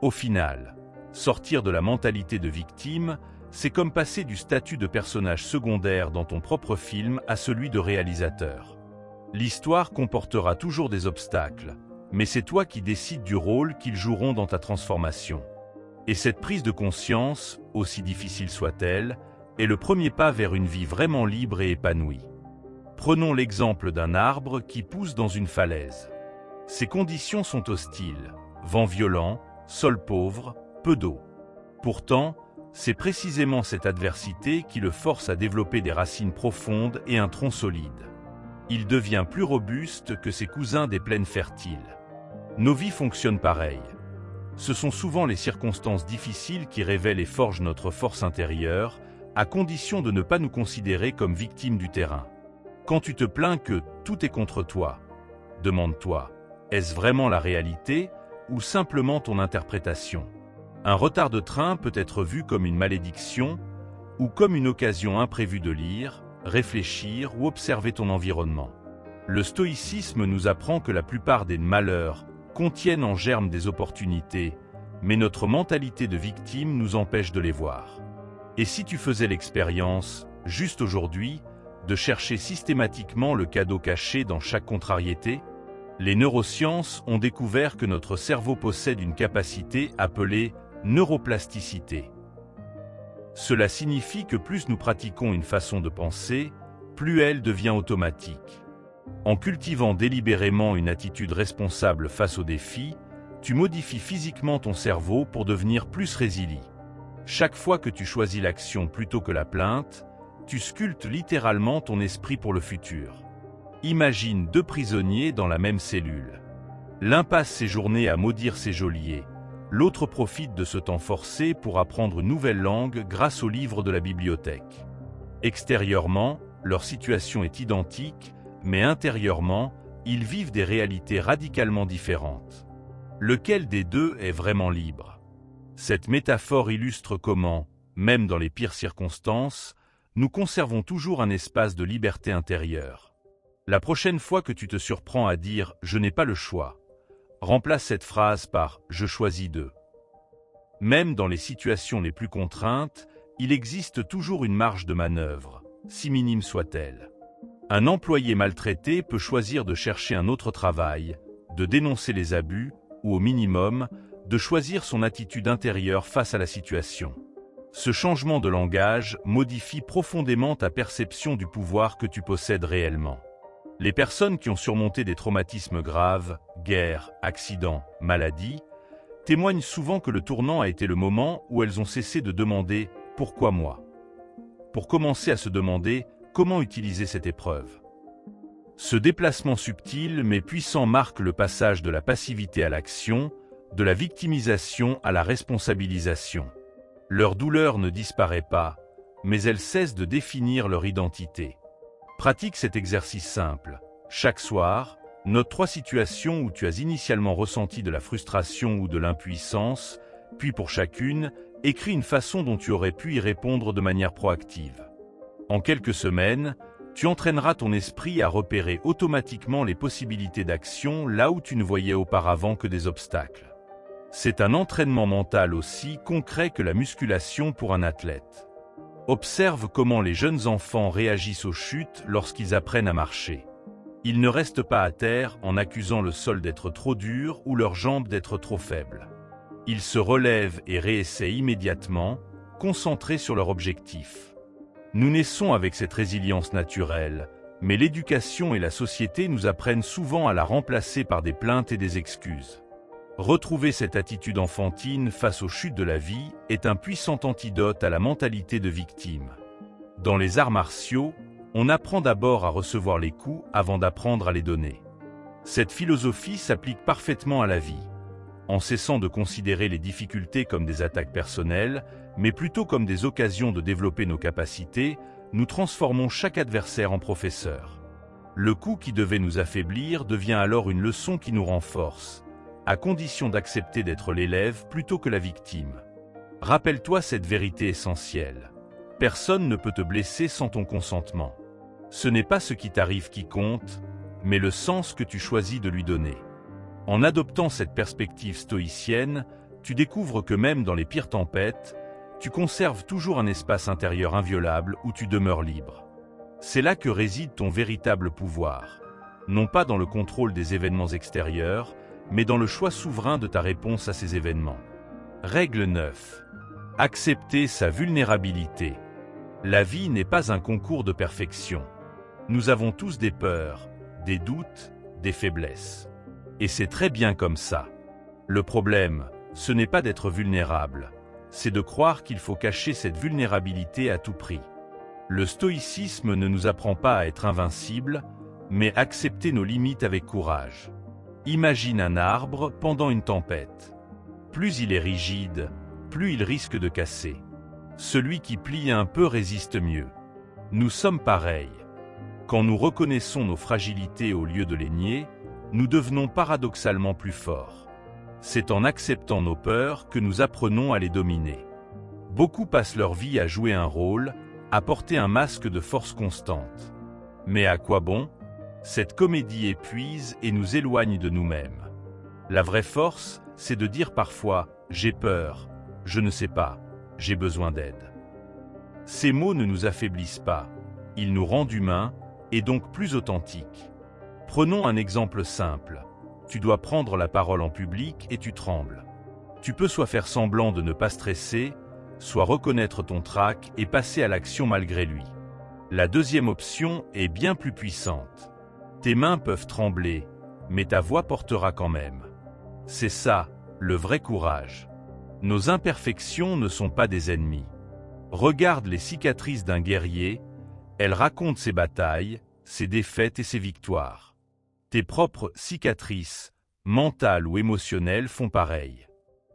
Au final, sortir de la mentalité de victime, c'est comme passer du statut de personnage secondaire dans ton propre film à celui de réalisateur. L'histoire comportera toujours des obstacles, mais c'est toi qui décides du rôle qu'ils joueront dans ta transformation. Et cette prise de conscience, aussi difficile soit-elle, est le premier pas vers une vie vraiment libre et épanouie. Prenons l'exemple d'un arbre qui pousse dans une falaise. Ses conditions sont hostiles, vent violent, sol pauvre, peu d'eau. Pourtant, c'est précisément cette adversité qui le force à développer des racines profondes et un tronc solide. Il devient plus robuste que ses cousins des plaines fertiles. Nos vies fonctionnent pareil. Ce sont souvent les circonstances difficiles qui révèlent et forgent notre force intérieure, à condition de ne pas nous considérer comme victimes du terrain. Quand tu te plains que tout est contre toi, demande-toi, Est-ce vraiment la réalité ou simplement ton interprétation? Un retard de train peut être vu comme une malédiction ou comme une occasion imprévue de lire, réfléchir ou observer ton environnement. Le stoïcisme nous apprend que la plupart des malheurs contiennent en germe des opportunités, mais notre mentalité de victime nous empêche de les voir. Et si tu faisais l'expérience, juste aujourd'hui, de chercher systématiquement le cadeau caché dans chaque contrariété? Les neurosciences ont découvert que notre cerveau possède une capacité appelée neuroplasticité. Cela signifie que plus nous pratiquons une façon de penser, plus elle devient automatique. En cultivant délibérément une attitude responsable face aux défis, tu modifies physiquement ton cerveau pour devenir plus résilient. Chaque fois que tu choisis l'action plutôt que la plainte, tu sculptes littéralement ton esprit pour le futur. Imagine deux prisonniers dans la même cellule. L'un passe ses journées à maudire ses geôliers, l'autre profite de ce temps forcé pour apprendre une nouvelle langue grâce aux livres de la bibliothèque. Extérieurement, leur situation est identique, mais intérieurement, ils vivent des réalités radicalement différentes. Lequel des deux est vraiment libre? Cette métaphore illustre comment, même dans les pires circonstances, nous conservons toujours un espace de liberté intérieure. La prochaine fois que tu te surprends à dire « je n'ai pas le choix », remplace cette phrase par « je choisis de ». Même dans les situations les plus contraintes, il existe toujours une marge de manœuvre, si minime soit-elle. Un employé maltraité peut choisir de chercher un autre travail, de dénoncer les abus, ou au minimum, de choisir son attitude intérieure face à la situation. Ce changement de langage modifie profondément ta perception du pouvoir que tu possèdes réellement. Les personnes qui ont surmonté des traumatismes graves, guerres, accidents, maladies, témoignent souvent que le tournant a été le moment où elles ont cessé de demander « pourquoi moi ?», pour commencer à se demander comment utiliser cette épreuve. Ce déplacement subtil mais puissant marque le passage de la passivité à l'action, de la victimisation à la responsabilisation. Leur douleur ne disparaît pas, mais elle cesse de définir leur identité. Pratique cet exercice simple. Chaque soir, note 3 situations où tu as initialement ressenti de la frustration ou de l'impuissance, puis pour chacune, écris une façon dont tu aurais pu y répondre de manière proactive. En quelques semaines, tu entraîneras ton esprit à repérer automatiquement les possibilités d'action là où tu ne voyais auparavant que des obstacles. C'est un entraînement mental aussi concret que la musculation pour un athlète. Observe comment les jeunes enfants réagissent aux chutes lorsqu'ils apprennent à marcher. Ils ne restent pas à terre en accusant le sol d'être trop dur ou leurs jambes d'être trop faibles. Ils se relèvent et réessaient immédiatement, concentrés sur leur objectif. Nous naissons avec cette résilience naturelle, mais l'éducation et la société nous apprennent souvent à la remplacer par des plaintes et des excuses. Retrouver cette attitude enfantine face aux chutes de la vie est un puissant antidote à la mentalité de victime. Dans les arts martiaux, on apprend d'abord à recevoir les coups avant d'apprendre à les donner. Cette philosophie s'applique parfaitement à la vie. En cessant de considérer les difficultés comme des attaques personnelles, mais plutôt comme des occasions de développer nos capacités, nous transformons chaque adversaire en professeur. Le coup qui devait nous affaiblir devient alors une leçon qui nous renforce, à condition d'accepter d'être l'élève plutôt que la victime. Rappelle-toi cette vérité essentielle. Personne ne peut te blesser sans ton consentement. Ce n'est pas ce qui t'arrive qui compte, mais le sens que tu choisis de lui donner. En adoptant cette perspective stoïcienne, tu découvres que même dans les pires tempêtes, tu conserves toujours un espace intérieur inviolable où tu demeures libre. C'est là que réside ton véritable pouvoir, non pas dans le contrôle des événements extérieurs, mais dans le choix souverain de ta réponse à ces événements. Règle 9. Accepter sa vulnérabilité. La vie n'est pas un concours de perfection. Nous avons tous des peurs, des doutes, des faiblesses. Et c'est très bien comme ça. Le problème, ce n'est pas d'être vulnérable, c'est de croire qu'il faut cacher cette vulnérabilité à tout prix. Le stoïcisme ne nous apprend pas à être invincible, mais accepter nos limites avec courage. Imagine un arbre pendant une tempête. Plus il est rigide, plus il risque de casser. Celui qui plie un peu résiste mieux. Nous sommes pareils. Quand nous reconnaissons nos fragilités au lieu de les nier, nous devenons paradoxalement plus forts. C'est en acceptant nos peurs que nous apprenons à les dominer. Beaucoup passent leur vie à jouer un rôle, à porter un masque de force constante. Mais à quoi bon? Cette comédie épuise et nous éloigne de nous-mêmes. La vraie force, c'est de dire parfois « j'ai peur, je ne sais pas, j'ai besoin d'aide ». Ces mots ne nous affaiblissent pas, ils nous rendent humains et donc plus authentiques. Prenons un exemple simple. Tu dois prendre la parole en public et tu trembles. Tu peux soit faire semblant de ne pas stresser, soit reconnaître ton trac et passer à l'action malgré lui. La deuxième option est bien plus puissante. Tes mains peuvent trembler, mais ta voix portera quand même. C'est ça, le vrai courage. Nos imperfections ne sont pas des ennemis. Regarde les cicatrices d'un guerrier, elles racontent ses batailles, ses défaites et ses victoires. Tes propres cicatrices, mentales ou émotionnelles, font pareil.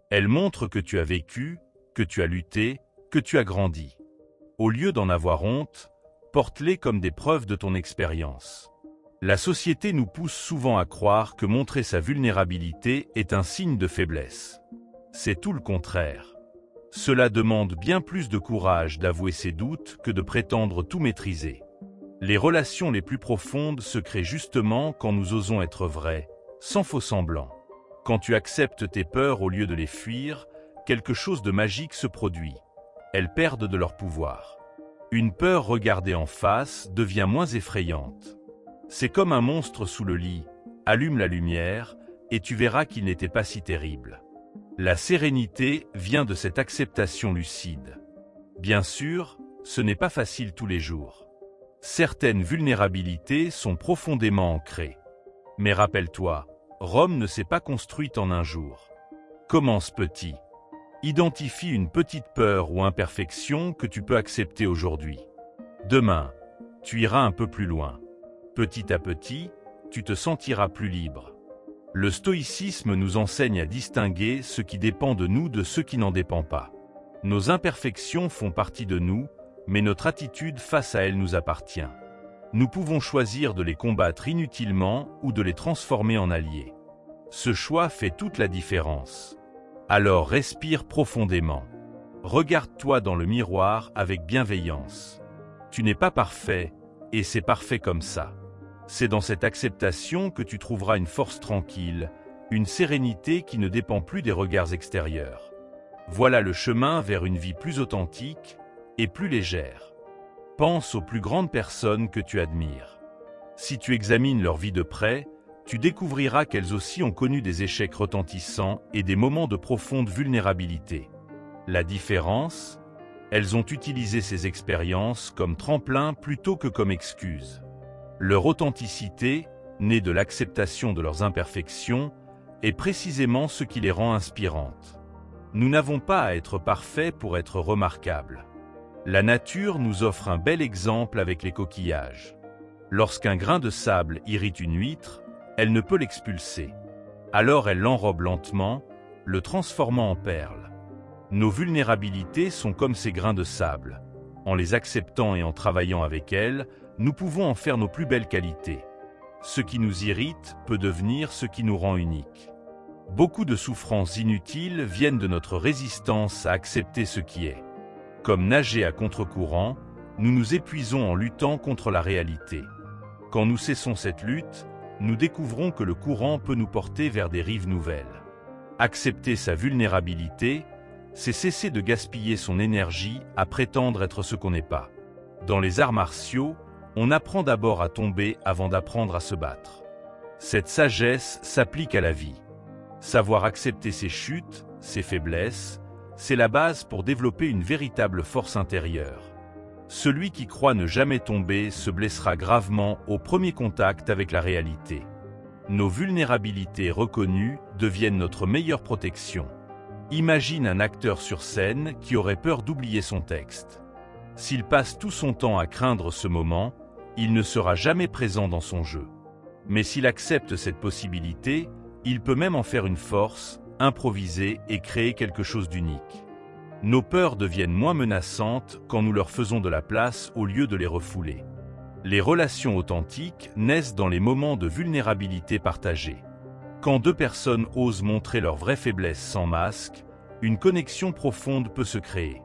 Elles montrent que tu as vécu, que tu as lutté, que tu as grandi. Au lieu d'en avoir honte, porte-les comme des preuves de ton expérience. La société nous pousse souvent à croire que montrer sa vulnérabilité est un signe de faiblesse. C'est tout le contraire. Cela demande bien plus de courage d'avouer ses doutes que de prétendre tout maîtriser. Les relations les plus profondes se créent justement quand nous osons être vrais, sans faux semblant. Quand tu acceptes tes peurs au lieu de les fuir, quelque chose de magique se produit. Elles perdent de leur pouvoir. Une peur regardée en face devient moins effrayante. C'est comme un monstre sous le lit, allume la lumière et tu verras qu'il n'était pas si terrible. La sérénité vient de cette acceptation lucide. Bien sûr, ce n'est pas facile tous les jours. Certaines vulnérabilités sont profondément ancrées. Mais rappelle-toi, Rome ne s'est pas construite en un jour. Commence petit. Identifie une petite peur ou imperfection que tu peux accepter aujourd'hui. Demain, tu iras un peu plus loin. Petit à petit, tu te sentiras plus libre. Le stoïcisme nous enseigne à distinguer ce qui dépend de nous de ce qui n'en dépend pas. Nos imperfections font partie de nous, mais notre attitude face à elles nous appartient. Nous pouvons choisir de les combattre inutilement ou de les transformer en alliés. Ce choix fait toute la différence. Alors respire profondément. Regarde-toi dans le miroir avec bienveillance. Tu n'es pas parfait, et c'est parfait comme ça. C'est dans cette acceptation que tu trouveras une force tranquille, une sérénité qui ne dépend plus des regards extérieurs. Voilà le chemin vers une vie plus authentique et plus légère. Pense aux plus grandes personnes que tu admires. Si tu examines leur vie de près, tu découvriras qu'elles aussi ont connu des échecs retentissants et des moments de profonde vulnérabilité. La différence, elles ont utilisé ces expériences comme tremplin plutôt que comme excuse. Leur authenticité, née de l'acceptation de leurs imperfections, est précisément ce qui les rend inspirantes. Nous n'avons pas à être parfaits pour être remarquables. La nature nous offre un bel exemple avec les coquillages. Lorsqu'un grain de sable irrite une huître, elle ne peut l'expulser. Alors elle l'enrobe lentement, le transformant en perle. Nos vulnérabilités sont comme ces grains de sable. En les acceptant et en travaillant avec elles, nous pouvons en faire nos plus belles qualités. Ce qui nous irrite peut devenir ce qui nous rend uniques. Beaucoup de souffrances inutiles viennent de notre résistance à accepter ce qui est. Comme nager à contre-courant, nous nous épuisons en luttant contre la réalité. Quand nous cessons cette lutte, nous découvrons que le courant peut nous porter vers des rives nouvelles. Accepter sa vulnérabilité, c'est cesser de gaspiller son énergie à prétendre être ce qu'on n'est pas. Dans les arts martiaux, on apprend d'abord à tomber avant d'apprendre à se battre. Cette sagesse s'applique à la vie. Savoir accepter ses chutes, ses faiblesses, c'est la base pour développer une véritable force intérieure. Celui qui croit ne jamais tomber se blessera gravement au premier contact avec la réalité. Nos vulnérabilités reconnues deviennent notre meilleure protection. Imagine un acteur sur scène qui aurait peur d'oublier son texte. S'il passe tout son temps à craindre ce moment, il ne sera jamais présent dans son jeu. Mais s'il accepte cette possibilité, il peut même en faire une force, improviser et créer quelque chose d'unique. Nos peurs deviennent moins menaçantes quand nous leur faisons de la place au lieu de les refouler. Les relations authentiques naissent dans les moments de vulnérabilité partagée. Quand deux personnes osent montrer leurs vraies faiblesses sans masque, une connexion profonde peut se créer.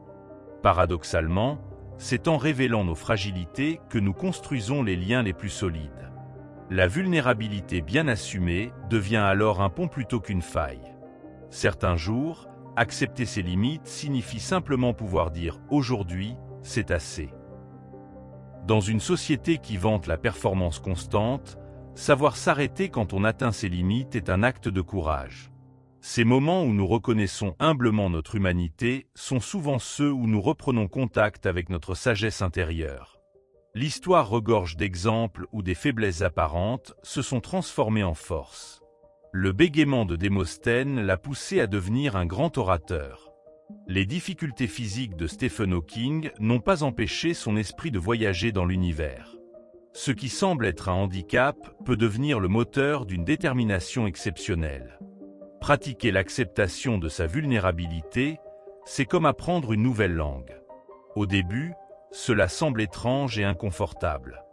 Paradoxalement, c'est en révélant nos fragilités que nous construisons les liens les plus solides. La vulnérabilité bien assumée devient alors un pont plutôt qu'une faille. Certains jours, accepter ses limites signifie simplement pouvoir dire « aujourd'hui, c'est assez ». Dans une société qui vante la performance constante, savoir s'arrêter quand on atteint ses limites est un acte de courage. Ces moments où nous reconnaissons humblement notre humanité sont souvent ceux où nous reprenons contact avec notre sagesse intérieure. L'histoire regorge d'exemples où des faiblesses apparentes se sont transformées en force. Le bégaiement de Démosthène l'a poussé à devenir un grand orateur. Les difficultés physiques de Stephen Hawking n'ont pas empêché son esprit de voyager dans l'univers. Ce qui semble être un handicap peut devenir le moteur d'une détermination exceptionnelle. Pratiquer l'acceptation de sa vulnérabilité, c'est comme apprendre une nouvelle langue. Au début, cela semble étrange et inconfortable.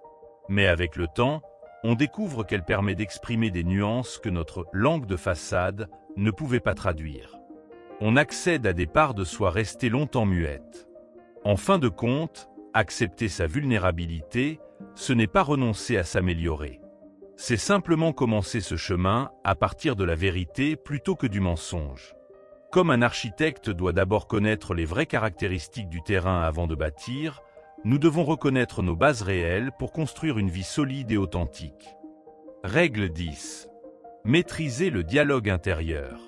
Mais avec le temps, on découvre qu'elle permet d'exprimer des nuances que notre langue de façade ne pouvait pas traduire. On accède à des parts de soi restées longtemps muettes. En fin de compte, accepter sa vulnérabilité, ce n'est pas renoncer à s'améliorer. C'est simplement commencer ce chemin à partir de la vérité plutôt que du mensonge. Comme un architecte doit d'abord connaître les vraies caractéristiques du terrain avant de bâtir, nous devons reconnaître nos bases réelles pour construire une vie solide et authentique. Règle 10. Maîtriser le dialogue intérieur.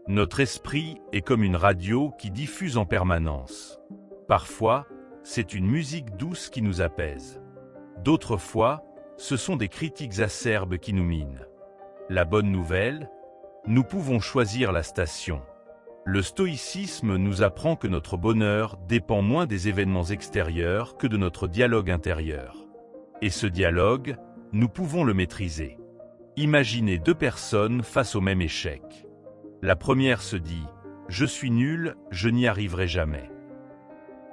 Notre esprit est comme une radio qui diffuse en permanence. Parfois, c'est une musique douce qui nous apaise. D'autres fois, ce sont des critiques acerbes qui nous minent. La bonne nouvelle, nous pouvons choisir la station. Le stoïcisme nous apprend que notre bonheur dépend moins des événements extérieurs que de notre dialogue intérieur. Et ce dialogue, nous pouvons le maîtriser. Imaginez deux personnes face au même échec. La première se dit « Je suis nul, je n'y arriverai jamais ».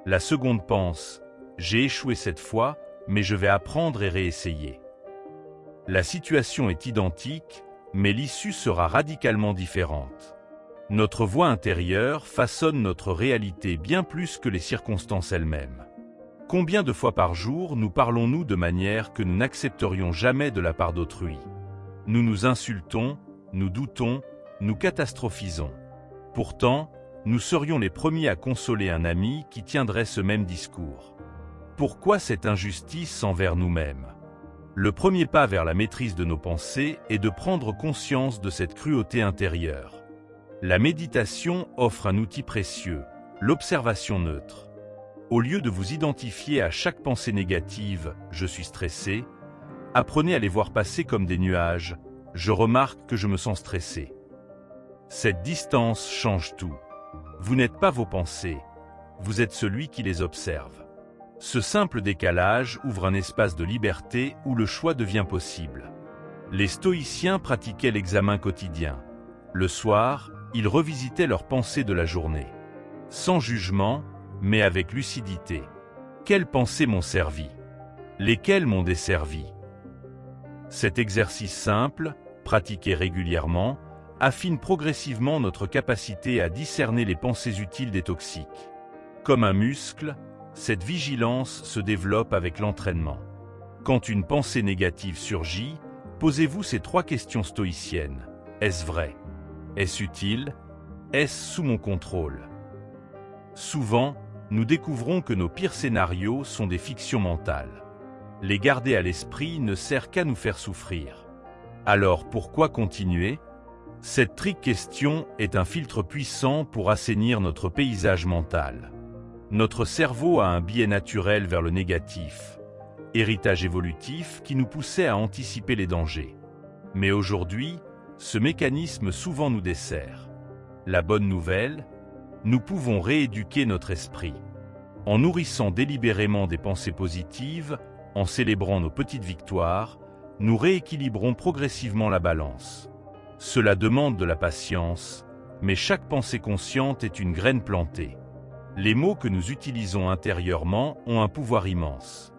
La seconde pense « J'ai échoué cette fois, mais je vais apprendre et réessayer ». La situation est identique, mais l'issue sera radicalement différente. Notre voix intérieure façonne notre réalité bien plus que les circonstances elles-mêmes. Combien de fois par jour nous parlons-nous de manière que nous n'accepterions jamais de la part d'autrui? Nous nous insultons, nous doutons, nous catastrophisons. Pourtant, nous serions les premiers à consoler un ami qui tiendrait ce même discours. Pourquoi cette injustice envers nous-mêmes? Le premier pas vers la maîtrise de nos pensées est de prendre conscience de cette cruauté intérieure. La méditation offre un outil précieux, l'observation neutre. Au lieu de vous identifier à chaque pensée négative « je suis stressé », apprenez à les voir passer comme des nuages « je remarque que je me sens stressé ». Cette distance change tout. Vous n'êtes pas vos pensées, vous êtes celui qui les observe. Ce simple décalage ouvre un espace de liberté où le choix devient possible. Les stoïciens pratiquaient l'examen quotidien. Le soir, ils revisitaient leurs pensées de la journée. Sans jugement, mais avec lucidité. Quelles pensées m'ont servi? Lesquelles m'ont desservi? Cet exercice simple, pratiqué régulièrement, affine progressivement notre capacité à discerner les pensées utiles des toxiques. Comme un muscle, cette vigilance se développe avec l'entraînement. Quand une pensée négative surgit, posez-vous ces 3 questions stoïciennes. Est-ce vrai? Est-ce utile? Est-ce sous mon contrôle? Souvent, nous découvrons que nos pires scénarios sont des fictions mentales. Les garder à l'esprit ne sert qu'à nous faire souffrir. Alors pourquoi continuer? Cette trick question est un filtre puissant pour assainir notre paysage mental. Notre cerveau a un biais naturel vers le négatif, héritage évolutif qui nous poussait à anticiper les dangers. Mais aujourd'hui, ce mécanisme souvent nous dessert. La bonne nouvelle, nous pouvons rééduquer notre esprit. En nourrissant délibérément des pensées positives, en célébrant nos petites victoires, nous rééquilibrons progressivement la balance. Cela demande de la patience, mais chaque pensée consciente est une graine plantée. Les mots que nous utilisons intérieurement ont un pouvoir immense.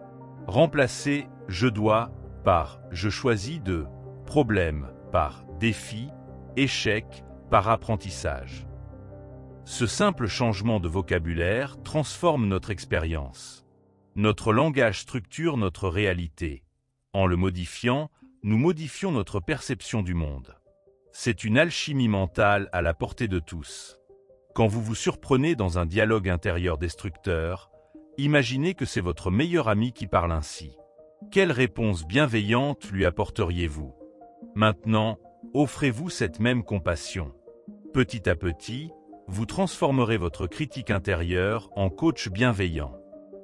Remplacez « je dois » par « je choisis de », problème par « défi », échec par « apprentissage ». Ce simple changement de vocabulaire transforme notre expérience. Notre langage structure notre réalité. En le modifiant, nous modifions notre perception du monde. C'est une alchimie mentale à la portée de tous. Quand vous vous surprenez dans un dialogue intérieur destructeur, imaginez que c'est votre meilleur ami qui parle ainsi. Quelle réponse bienveillante lui apporteriez-vous? Maintenant, offrez-vous cette même compassion. Petit à petit, vous transformerez votre critique intérieure en coach bienveillant.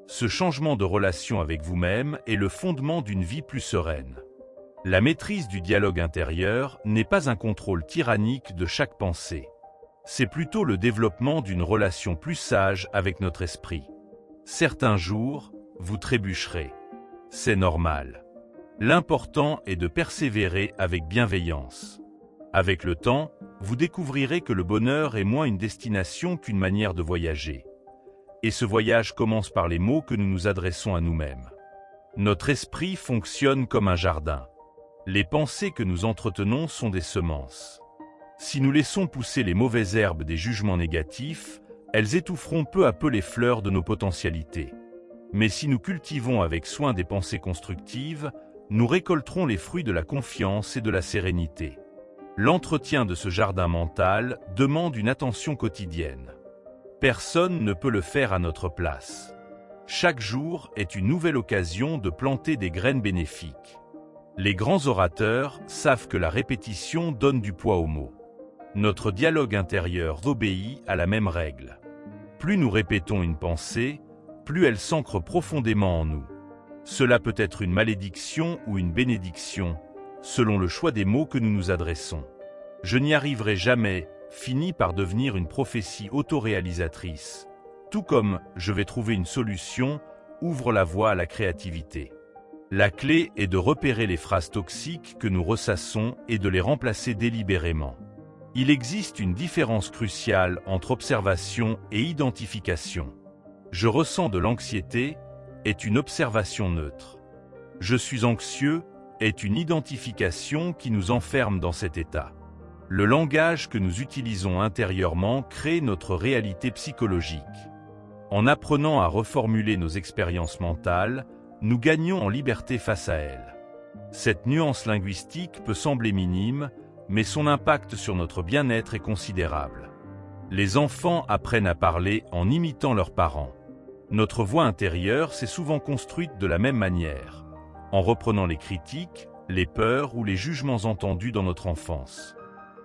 Ce changement de relation avec vous-même est le fondement d'une vie plus sereine. La maîtrise du dialogue intérieur n'est pas un contrôle tyrannique de chaque pensée. C'est plutôt le développement d'une relation plus sage avec notre esprit. Certains jours, vous trébucherez. C'est normal. L'important est de persévérer avec bienveillance. Avec le temps, vous découvrirez que le bonheur est moins une destination qu'une manière de voyager. Et ce voyage commence par les mots que nous nous adressons à nous-mêmes. Notre esprit fonctionne comme un jardin. Les pensées que nous entretenons sont des semences. Si nous laissons pousser les mauvaises herbes des jugements négatifs, elles étoufferont peu à peu les fleurs de nos potentialités. Mais si nous cultivons avec soin des pensées constructives, nous récolterons les fruits de la confiance et de la sérénité. L'entretien de ce jardin mental demande une attention quotidienne. Personne ne peut le faire à notre place. Chaque jour est une nouvelle occasion de planter des graines bénéfiques. Les grands orateurs savent que la répétition donne du poids aux mots. Notre dialogue intérieur obéit à la même règle. Plus nous répétons une pensée, plus elle s'ancre profondément en nous. Cela peut être une malédiction ou une bénédiction, selon le choix des mots que nous nous adressons. « Je n'y arriverai jamais » finit par devenir une prophétie autoréalisatrice, tout comme « je vais trouver une solution » ouvre la voie à la créativité. La clé est de repérer les phrases toxiques que nous ressassons et de les remplacer délibérément. Il existe une différence cruciale entre observation et identification. « Je ressens de l'anxiété » est une observation neutre. « Je suis anxieux » est une identification qui nous enferme dans cet état. Le langage que nous utilisons intérieurement crée notre réalité psychologique. En apprenant à reformuler nos expériences mentales, nous gagnons en liberté face à elles. Cette nuance linguistique peut sembler minime, mais son impact sur notre bien-être est considérable. Les enfants apprennent à parler en imitant leurs parents. Notre voix intérieure s'est souvent construite de la même manière, en reprenant les critiques, les peurs ou les jugements entendus dans notre enfance.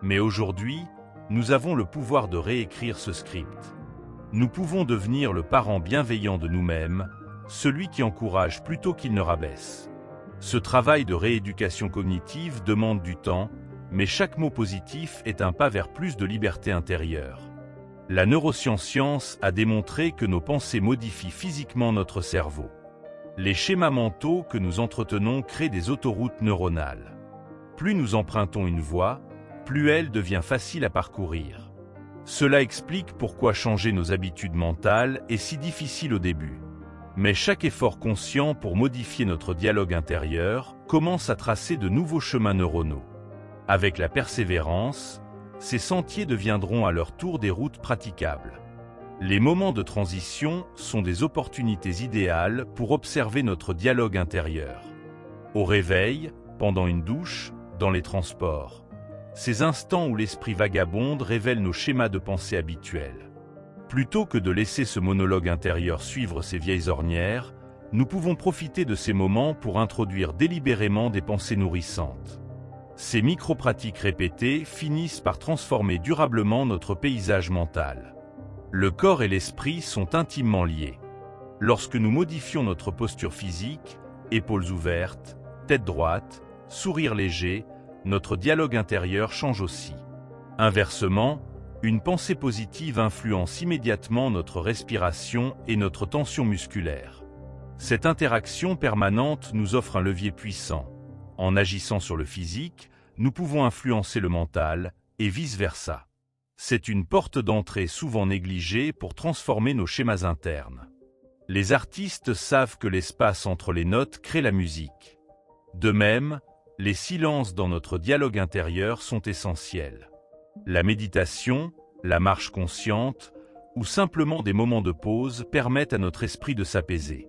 Mais aujourd'hui, nous avons le pouvoir de réécrire ce script. Nous pouvons devenir le parent bienveillant de nous-mêmes, celui qui encourage plutôt qu'il ne rabaisse. Ce travail de rééducation cognitive demande du temps, mais chaque mot positif est un pas vers plus de liberté intérieure. La neuroscience a démontré que nos pensées modifient physiquement notre cerveau. Les schémas mentaux que nous entretenons créent des autoroutes neuronales. Plus nous empruntons une voie, plus elle devient facile à parcourir. Cela explique pourquoi changer nos habitudes mentales est si difficile au début. Mais chaque effort conscient pour modifier notre dialogue intérieur commence à tracer de nouveaux chemins neuronaux. Avec la persévérance, ces sentiers deviendront à leur tour des routes praticables. Les moments de transition sont des opportunités idéales pour observer notre dialogue intérieur. Au réveil, pendant une douche, dans les transports. Ces instants où l'esprit vagabonde révèlent nos schémas de pensée habituels. Plutôt que de laisser ce monologue intérieur suivre ses vieilles ornières, nous pouvons profiter de ces moments pour introduire délibérément des pensées nourrissantes. Ces micro-pratiques répétées finissent par transformer durablement notre paysage mental. Le corps et l'esprit sont intimement liés. Lorsque nous modifions notre posture physique, épaules ouvertes, tête droite, sourire léger, notre dialogue intérieur change aussi. Inversement, une pensée positive influence immédiatement notre respiration et notre tension musculaire. Cette interaction permanente nous offre un levier puissant. En agissant sur le physique, nous pouvons influencer le mental, et vice-versa. C'est une porte d'entrée souvent négligée pour transformer nos schémas internes. Les artistes savent que l'espace entre les notes crée la musique. De même, les silences dans notre dialogue intérieur sont essentiels. La méditation, la marche consciente, ou simplement des moments de pause permettent à notre esprit de s'apaiser.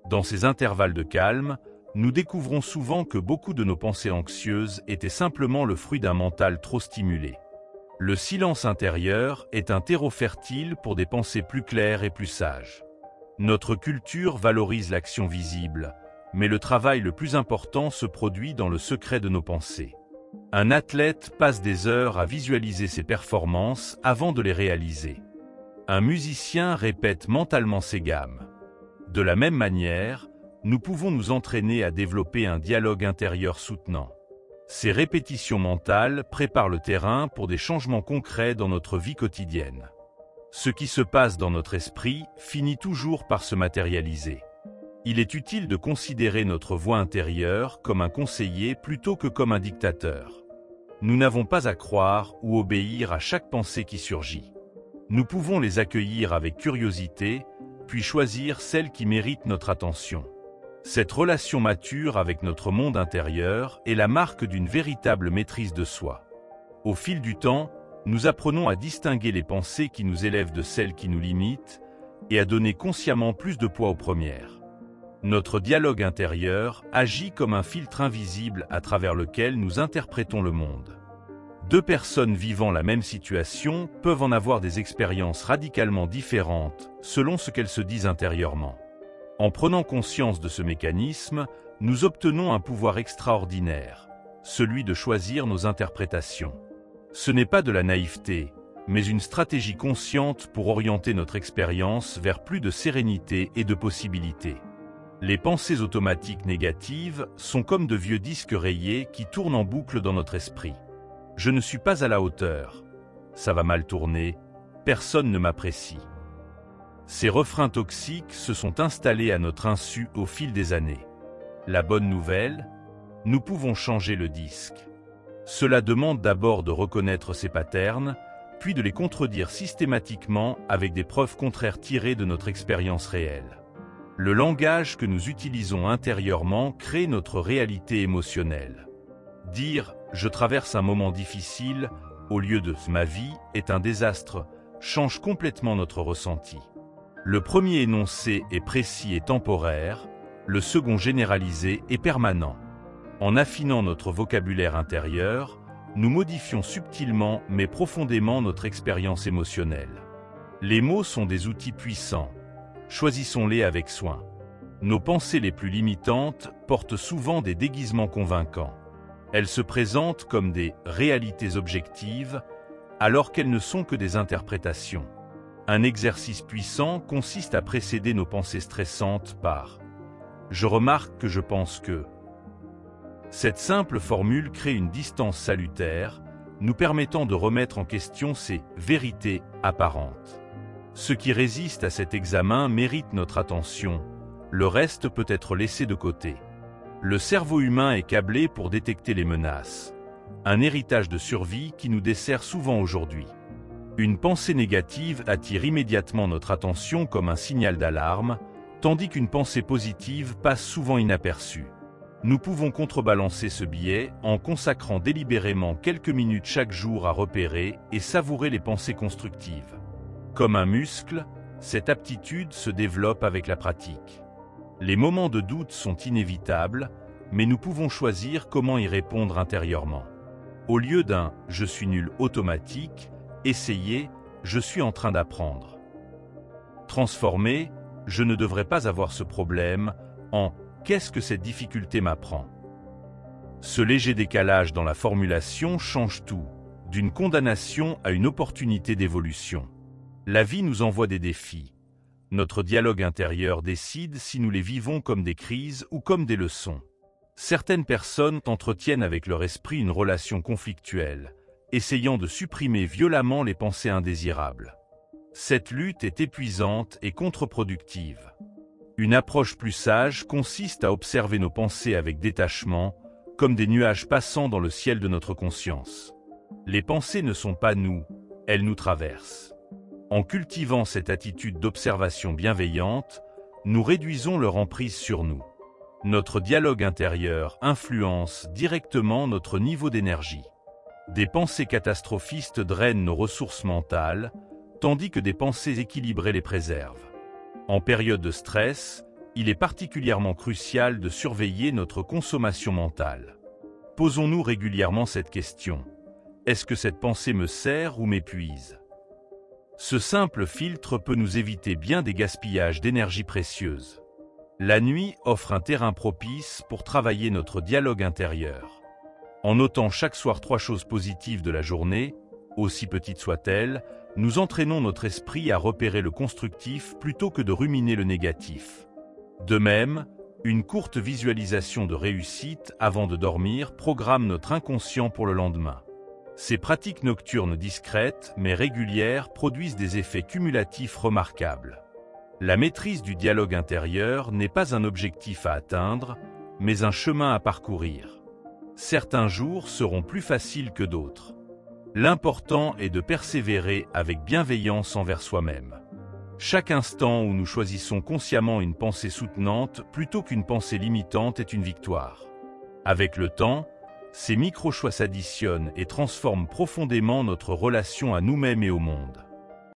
Dans ces intervalles de calme, nous découvrons souvent que beaucoup de nos pensées anxieuses étaient simplement le fruit d'un mental trop stimulé. Le silence intérieur est un terreau fertile pour des pensées plus claires et plus sages. Notre culture valorise l'action visible, mais le travail le plus important se produit dans le secret de nos pensées. Un athlète passe des heures à visualiser ses performances avant de les réaliser. Un musicien répète mentalement ses gammes. De la même manière, nous pouvons nous entraîner à développer un dialogue intérieur soutenant. Ces répétitions mentales préparent le terrain pour des changements concrets dans notre vie quotidienne. Ce qui se passe dans notre esprit finit toujours par se matérialiser. Il est utile de considérer notre voix intérieure comme un conseiller plutôt que comme un dictateur. Nous n'avons pas à croire ou obéir à chaque pensée qui surgit. Nous pouvons les accueillir avec curiosité, puis choisir celles qui méritent notre attention. Cette relation mature avec notre monde intérieur est la marque d'une véritable maîtrise de soi. Au fil du temps, nous apprenons à distinguer les pensées qui nous élèvent de celles qui nous limitent et à donner consciemment plus de poids aux premières. Notre dialogue intérieur agit comme un filtre invisible à travers lequel nous interprétons le monde. Deux personnes vivant la même situation peuvent en avoir des expériences radicalement différentes selon ce qu'elles se disent intérieurement. En prenant conscience de ce mécanisme, nous obtenons un pouvoir extraordinaire, celui de choisir nos interprétations. Ce n'est pas de la naïveté, mais une stratégie consciente pour orienter notre expérience vers plus de sérénité et de possibilités. Les pensées automatiques négatives sont comme de vieux disques rayés qui tournent en boucle dans notre esprit. Je ne suis pas à la hauteur, ça va mal tourner, personne ne m'apprécie. Ces refrains toxiques se sont installés à notre insu au fil des années. La bonne nouvelle, nous pouvons changer le disque. Cela demande d'abord de reconnaître ces patterns, puis de les contredire systématiquement avec des preuves contraires tirées de notre expérience réelle. Le langage que nous utilisons intérieurement crée notre réalité émotionnelle. Dire « je traverse un moment difficile » au lieu de « ma vie est un désastre » change complètement notre ressenti. Le premier énoncé est précis et temporaire, le second généralisé et permanent. En affinant notre vocabulaire intérieur, nous modifions subtilement mais profondément notre expérience émotionnelle. Les mots sont des outils puissants. Choisissons-les avec soin. Nos pensées les plus limitantes portent souvent des déguisements convaincants. Elles se présentent comme des réalités objectives, alors qu'elles ne sont que des interprétations. Un exercice puissant consiste à précéder nos pensées stressantes par « je remarque que je pense que ». Cette simple formule crée une distance salutaire, nous permettant de remettre en question ces vérités apparentes. Ce qui résiste à cet examen mérite notre attention, le reste peut être laissé de côté. Le cerveau humain est câblé pour détecter les menaces, un héritage de survie qui nous dessert souvent aujourd'hui. Une pensée négative attire immédiatement notre attention comme un signal d'alarme, tandis qu'une pensée positive passe souvent inaperçue. Nous pouvons contrebalancer ce biais en consacrant délibérément quelques minutes chaque jour à repérer et savourer les pensées constructives. Comme un muscle, cette aptitude se développe avec la pratique. Les moments de doute sont inévitables, mais nous pouvons choisir comment y répondre intérieurement. Au lieu d'un « je suis nul » automatique, essayez « je suis en train d'apprendre ». Transformez « je ne devrais pas avoir ce problème » en « qu'est-ce que cette difficulté m'apprend ?» Ce léger décalage dans la formulation change tout, d'une condamnation à une opportunité d'évolution. La vie nous envoie des défis. Notre dialogue intérieur décide si nous les vivons comme des crises ou comme des leçons. Certaines personnes entretiennent avec leur esprit une relation conflictuelle, essayant de supprimer violemment les pensées indésirables. Cette lutte est épuisante et contre-productive. Une approche plus sage consiste à observer nos pensées avec détachement, comme des nuages passant dans le ciel de notre conscience. Les pensées ne sont pas nous, elles nous traversent. En cultivant cette attitude d'observation bienveillante, nous réduisons leur emprise sur nous. Notre dialogue intérieur influence directement notre niveau d'énergie. Des pensées catastrophistes drainent nos ressources mentales, tandis que des pensées équilibrées les préservent. En période de stress, il est particulièrement crucial de surveiller notre consommation mentale. Posons-nous régulièrement cette question. Est-ce que cette pensée me sert ou m'épuise? Ce simple filtre peut nous éviter bien des gaspillages d'énergie précieuse. La nuit offre un terrain propice pour travailler notre dialogue intérieur. En notant chaque soir 3 choses positives de la journée, aussi petites soient-elles, nous entraînons notre esprit à repérer le constructif plutôt que de ruminer le négatif. De même, une courte visualisation de réussite avant de dormir programme notre inconscient pour le lendemain. Ces pratiques nocturnes discrètes mais régulières produisent des effets cumulatifs remarquables. La maîtrise du dialogue intérieur n'est pas un objectif à atteindre, mais un chemin à parcourir. Certains jours seront plus faciles que d'autres. L'important est de persévérer avec bienveillance envers soi-même. Chaque instant où nous choisissons consciemment une pensée soutenante plutôt qu'une pensée limitante est une victoire. Avec le temps, ces micro-choix s'additionnent et transforment profondément notre relation à nous-mêmes et au monde.